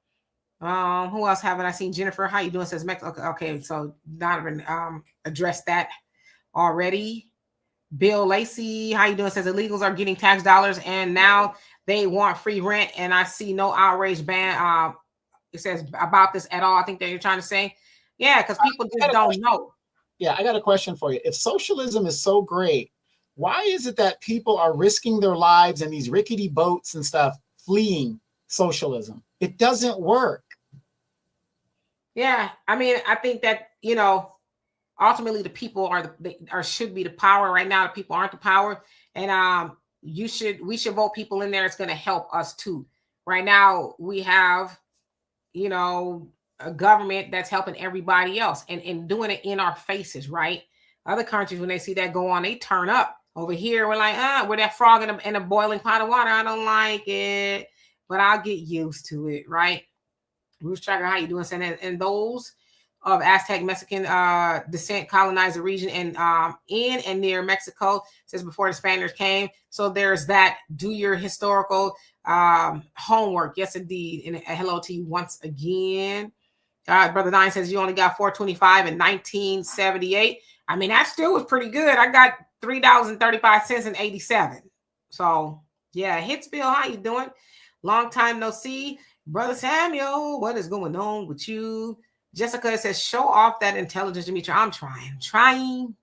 Who else haven't I seen? Jennifer, how you doing? Says Mexico. Okay, so Donovan addressed that already. Bill Lacey, how you doing? Says illegals are getting tax dollars and now they want free rent. And I see no outrage ban. It says about this at all. I think that you're trying to say, yeah, because people just don't know. Yeah, I got a question for you. If socialism is so great, why is it that people are risking their lives in these rickety boats and stuff, fleeing socialism? It doesn't work. Yeah, I mean, I think that, you know, ultimately the people are should be the power. Right now, the people aren't the power, and we should vote people in there. It's going to help us too. Right now, we have, you know, a government that's helping everybody else and doing it in our faces. Right? Other countries, when they see that go on, they turn up. Over here, we're like, we're that frog in a boiling pot of water. I don't like it, but I'll get used to it. Right? Bruce Tracker, how you doing? And those of Aztec Mexican descent colonized the region and in and near Mexico since before the Spaniards came. So there's that. Do your historical homework. Yes, indeed. And hello to you once again. Brother Nine says you only got 425 in 1978. I mean, that still was pretty good. I got $3.35 in 87. So yeah, Hitsville, how you doing? Long time no see. Brother Samuel, what is going on with you? Jessica says, show off that intelligence, Demetra. I'm trying.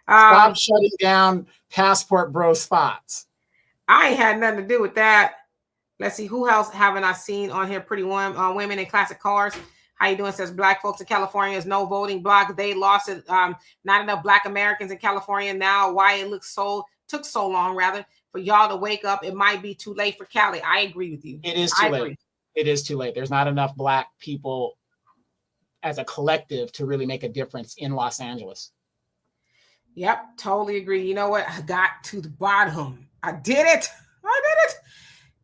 Stop shutting down passport bro spots. I ain't had nothing to do with that. Let's see, who else haven't I seen on here? Pretty women in classic cars. How you doing? Says black folks in California is no voting block. They lost it. Not enough black Americans in California now. Why it took so long rather for y'all to wake up. It might be too late for Cali. I agree with you. It is too late. It is too late. There's not enough black people as a collective to really make a difference in Los Angeles. Yep, totally agree. You know what? I got to the bottom. I did it.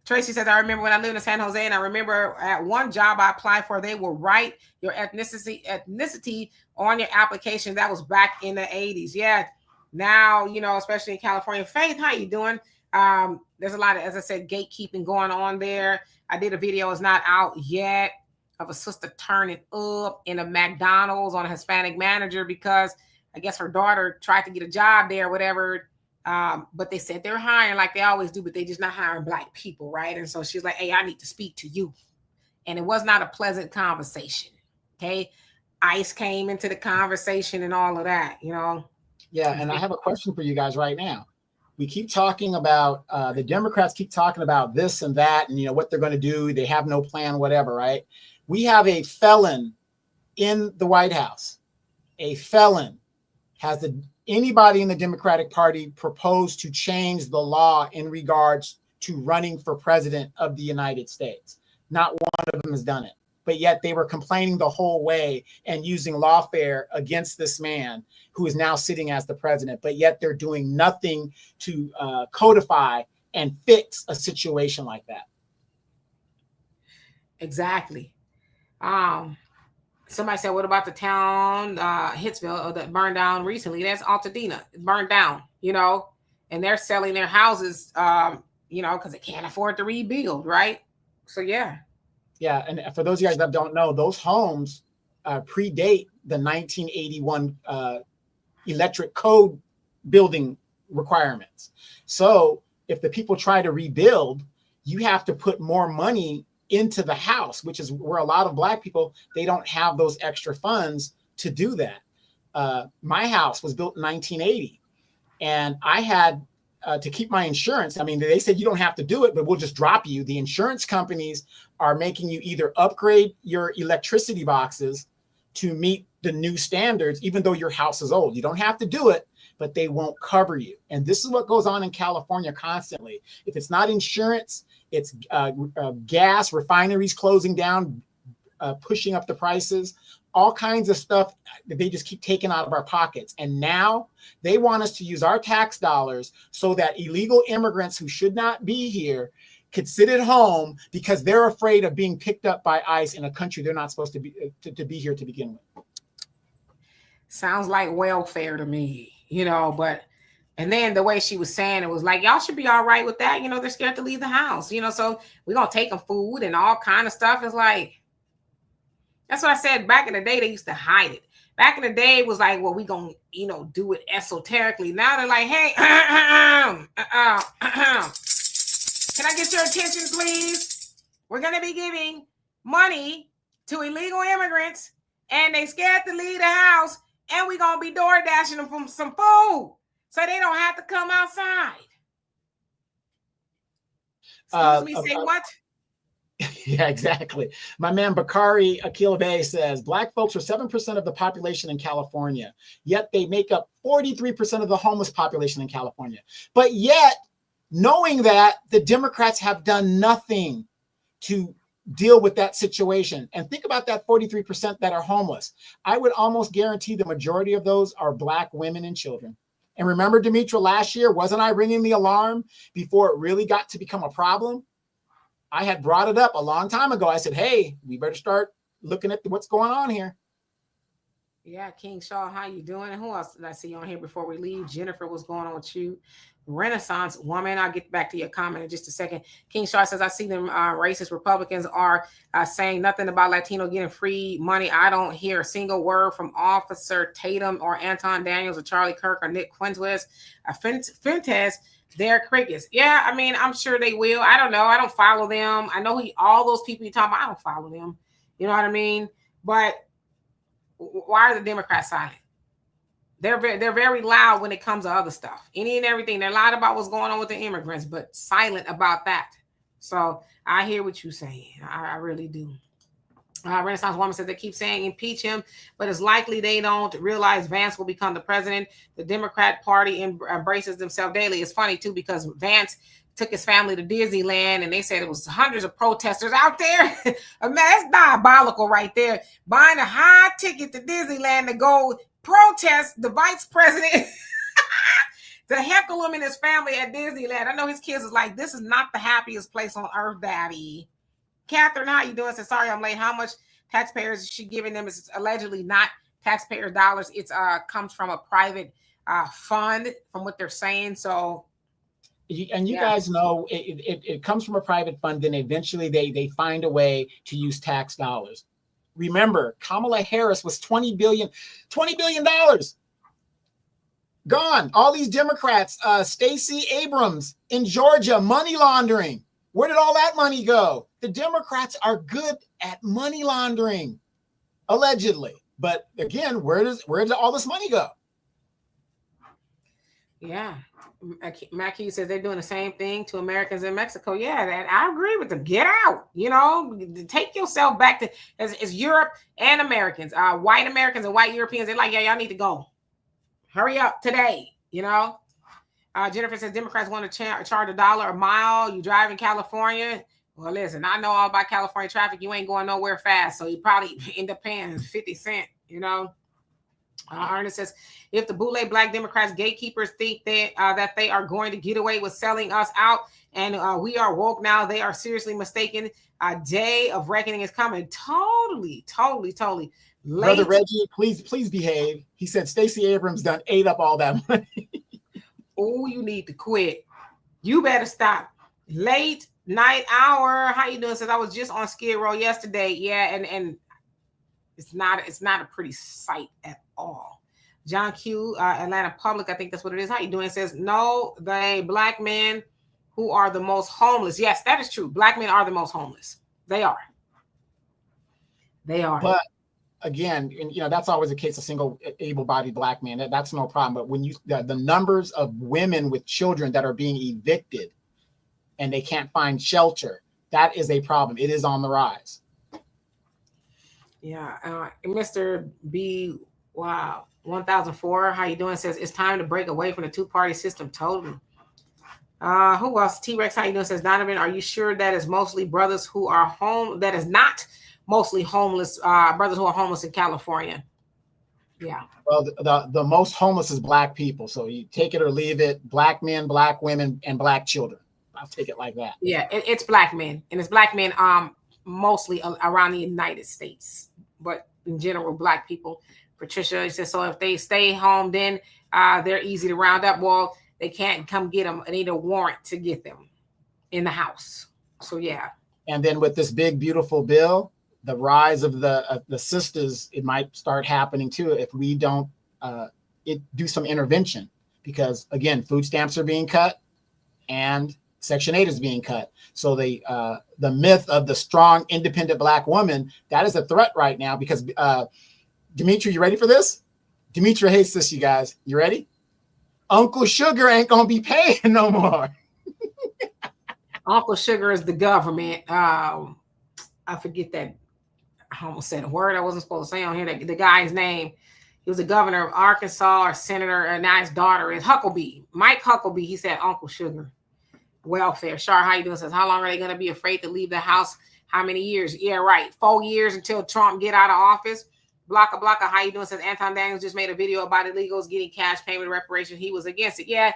Tracy says, I remember when I lived in San Jose, and I remember at one job I applied for, they will write your ethnicity on your application. That was back in the 80s. Yeah. Now, especially in California. Faith, how you doing? There's a lot of, as I said, gatekeeping going on there. I did a video, it's not out yet, of a sister turning up in a McDonald's on a Hispanic manager because I guess her daughter tried to get a job there or whatever. But they said they're hiring like they always do, but they just not hiring black people, right? And so she's like, hey, I need to speak to you. And it was not a pleasant conversation. Okay. ICE came into the conversation and all of that, Yeah, and I have a question for you guys right now. We keep talking about, the Democrats keep talking about this and that and, what they're going to do. They have no plan, whatever, right? We have a felon in the White House. A felon. Has anybody in the Democratic Party proposed to change the law in regards to running for president of the United States? Not one of them has done it. But yet they were complaining the whole way and using lawfare against this man who is now sitting as the president. But yet they're doing nothing to codify and fix a situation like that. Exactly. Somebody said, what about the town, Hitsville, that burned down recently? That's Altadena. It burned down, and they're selling their houses, because they can't afford to rebuild, right? So, yeah. Yeah, and for those of you guys that don't know, those homes predate the 1981 electric code building requirements. So if the people try to rebuild, you have to put more money into the house, which is where a lot of black people, they don't have those extra funds to do that. My house was built in 1980, and I had to keep my insurance. I mean, they said you don't have to do it, but we'll just drop you. The insurance companies are making you either upgrade your electricity boxes to meet the new standards, even though your house is old. You don't have to do it, but they won't cover you. And this is what goes on in California constantly. If it's not insurance, it's gas, refineries closing down, pushing up the prices, all kinds of stuff that they just keep taking out of our pockets. And now they want us to use our tax dollars so that illegal immigrants who should not be here could sit at home because they're afraid of being picked up by ICE in a country they're not supposed to be here to begin with. Sounds like welfare to me, but and then the way she was saying it was like, y'all should be all right with that. They're scared to leave the house, so we're going to take them food and all kind of stuff. It's like, that's what I said. Back in the day, they used to hide it. Back in the day, it was like, well, we going to, do it esoterically. Now they're like, hey, can I get your attention, please? We're going to be giving money to illegal immigrants, and they scared to leave the house, and we're going to be door dashing them from some food so they don't have to come outside. Excuse me, say what? Yeah, exactly. My man Bakari Akilve says, black folks are 7% of the population in California, yet they make up 43% of the homeless population in California. But yet, knowing that, the Democrats have done nothing to deal with that situation. And think about that 43% that are homeless. I would almost guarantee the majority of those are black women and children. And remember, Demetra, last year, wasn't I ringing the alarm before it really got to become a problem? I had brought it up a long time ago. I said, hey, we better start looking at what's going on here. Yeah, King Shaw, how you doing? And who else did I see on here before we leave? Jennifer, what's going on with you? Renaissance woman. I'll get back to your comment in just a second. King Shaw says, I see them racist Republicans are saying nothing about Latino getting free money. I don't hear a single word from Officer Tatum or Anton Daniels or Charlie Kirk or Nick Fuentes. They're crickets. Yeah, I mean, I'm sure they will. I don't know. I don't follow them. I know all those people you talk about, I don't follow them. You know what I mean? But why are the Democrats silent? They're very loud when it comes to other stuff. Any and everything. They're loud about what's going on with the immigrants, but silent about that. So I hear what you're saying. I really do. Renaissance Woman says they keep saying impeach him, but it's likely they don't realize Vance will become the president. The Democrat Party embraces themselves daily. It's funny, too, because Vance took his family to Disneyland, and they said it was hundreds of protesters out there. Man, that's diabolical right there. Buying a high ticket to Disneyland to go protest the vice president. To heckle him and his family at Disneyland. I know his kids is like, this is not the happiest place on earth, Daddy. Catherine, how you doing? Said, sorry, I'm late. How much taxpayers is she giving them? It's allegedly not taxpayer dollars. It's comes from a private fund, from what they're saying. So, and you guys know it comes from a private fund. Then eventually they find a way to use tax dollars. Remember, Kamala Harris was $20 billion gone. All these Democrats, Stacey Abrams in Georgia, money laundering. Where did all that money go? The Democrats are good at money laundering, allegedly. But again, where did all this money go? Yeah. Mackie says they're doing the same thing to Americans in Mexico. Yeah, and I agree with them. Get out. Take yourself back to as Europe and Americans, white Americans and white Europeans. They're like, yeah, y'all need to go. Hurry up today. Jennifer says Democrats want to charge $1 a mile. You drive in California. Well, listen, I know all about California traffic. You ain't going nowhere fast, so you probably end up paying 50 cents, Ernest says, if the bootleg Black Democrats gatekeepers think that they are going to get away with selling us out and we are woke now, they are seriously mistaken. A day of reckoning is coming. Totally. Late. Brother Reggie, please behave. He said Stacey Abrams done ate up all that money. Oh, you need to quit. You better stop. Late night hour. How you doing? Says I was just on Skid Row yesterday. Yeah, and it's not a pretty sight at all. John Q, Atlanta Public, I think that's what it is. How you doing? Says no, the Black men who are the most homeless. Yes, that is true. Black men are the most homeless. They are. But again, that's always the case of single able-bodied Black men. That's no problem. But when the numbers of women with children that are being evicted and they can't find shelter, that is a problem. It is on the rise. Yeah. Mr. B, wow, 1004, how you doing? Says it's time to break away from the two-party system. Totally. Who else? T-Rex, how you doing? Says Donovan, are you sure that is mostly brothers who are home? That is not mostly homeless, brothers who are homeless in California. Yeah. Well, the most homeless is Black people. So you take it or leave it. Black men, Black women, and Black children. I'll take it like that. Yeah, it's Black men. And it's Black men mostly around the United States. But in general, Black people. Patricia says, so if they stay home, then they're easy to round up. Well, they can't come get them. They need a warrant to get them in the house. So, yeah. And then with this big, beautiful bill, the rise of the sisters, it might start happening too if we don't do some intervention. Because again, food stamps are being cut and Section 8 is being cut. So the myth of the strong, independent Black woman, that is a threat right now because Dimitri, you ready for this? Dimitri hates this, you guys. You ready? Uncle Sugar ain't gonna be paying no more. Uncle Sugar is the government. I forget that. I almost said a word I wasn't supposed to say on here. The guy's name. He was the governor of Arkansas or senator, and now his daughter is Huckabee. Mike Huckabee. He said Uncle Sugar. Welfare. Shar, how you doing? Says, how long are they going to be afraid to leave the house? How many years? Yeah, right. 4 years until Trump get out of office. Blocka, how you doing? Says Anton Daniels just made a video about illegals getting cash payment reparations. He was against it. Yeah,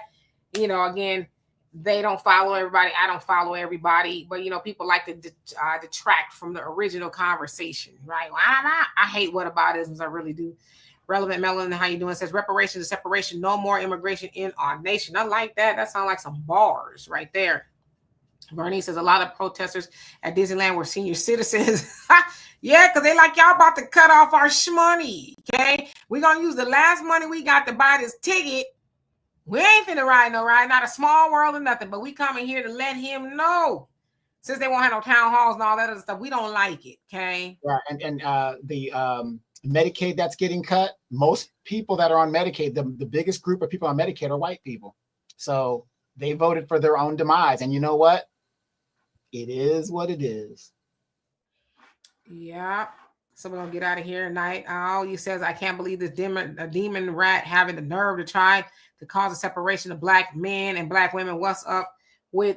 again, they don't follow everybody. I don't follow everybody. But, people like to detract from the original conversation, right? Well, I hate whataboutisms. I really do. Relevant Melon, how you doing? Says reparations and separation. No more immigration in our nation. I like that. That sounds like some bars right there. Bernie says a lot of protesters at Disneyland were senior citizens. Yeah, because they like, y'all about to cut off our shmoney. Okay. We're going to use the last money we got to buy this ticket. We ain't finna ride no ride, not a small world or nothing, but we coming here to let him know. Since they won't have no town halls and all that other stuff, we don't like it, okay? Yeah, and the Medicaid that's getting cut, most people that are on Medicaid, the biggest group of people on Medicaid are white people. So they voted for their own demise. And you know what? It is what it is. Yeah. So we're gonna get out of here tonight. Oh, you says I can't believe this demon rat having the nerve to try to cause a separation of black men and black women. What's up with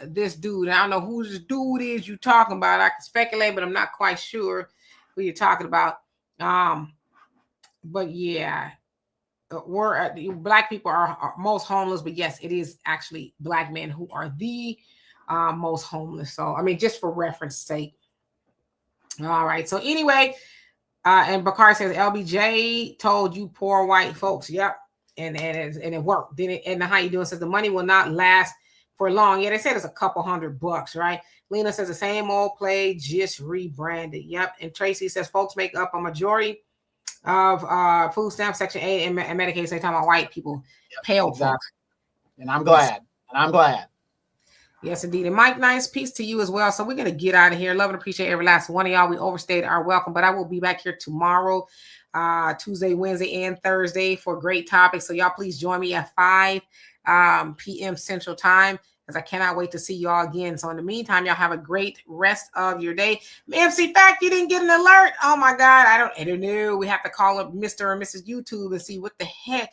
this dude? I don't know who this dude is you talking about. I can speculate, but I'm not quite sure who you're talking about. But yeah, black people are most homeless, but yes, it is actually black men who are the most homeless. So I mean, just for reference sake. All right. So anyway, and Bakar says LBJ told you poor white folks. Yep. And it worked. Then it, and how you doing says the money will not last for long. Yeah, they said it's a couple $100, right? Lena says the same old play, just rebranded. Yep. And Tracy says folks make up a majority of food stamp section 8 and Medicaid. So they're talking about white people. Yep, pale exactly. Folks. And I'm glad. Yes, indeed. And Mike, nice peace to you as well. So we're going to get out of here. Love and appreciate every last one of y'all. We overstayed our welcome, but I will be back here tomorrow, Tuesday, Wednesday, and Thursday for great topics. So y'all please join me at 5 p.m. Central Time, as I cannot wait to see y'all again. So in the meantime, y'all have a great rest of your day. MC Fact, you didn't get an alert. Oh my God. I don't know. We have to call up Mr. or Mrs. YouTube and see what the heck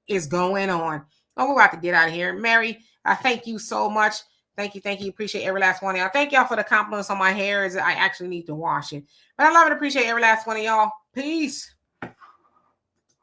is going on. Oh, we're about to get out of here. Mary, thank you so much. Thank you. Appreciate every last one of y'all. Thank y'all for the compliments on my hair. I actually need to wash it. But I love and appreciate every last one of y'all. Peace.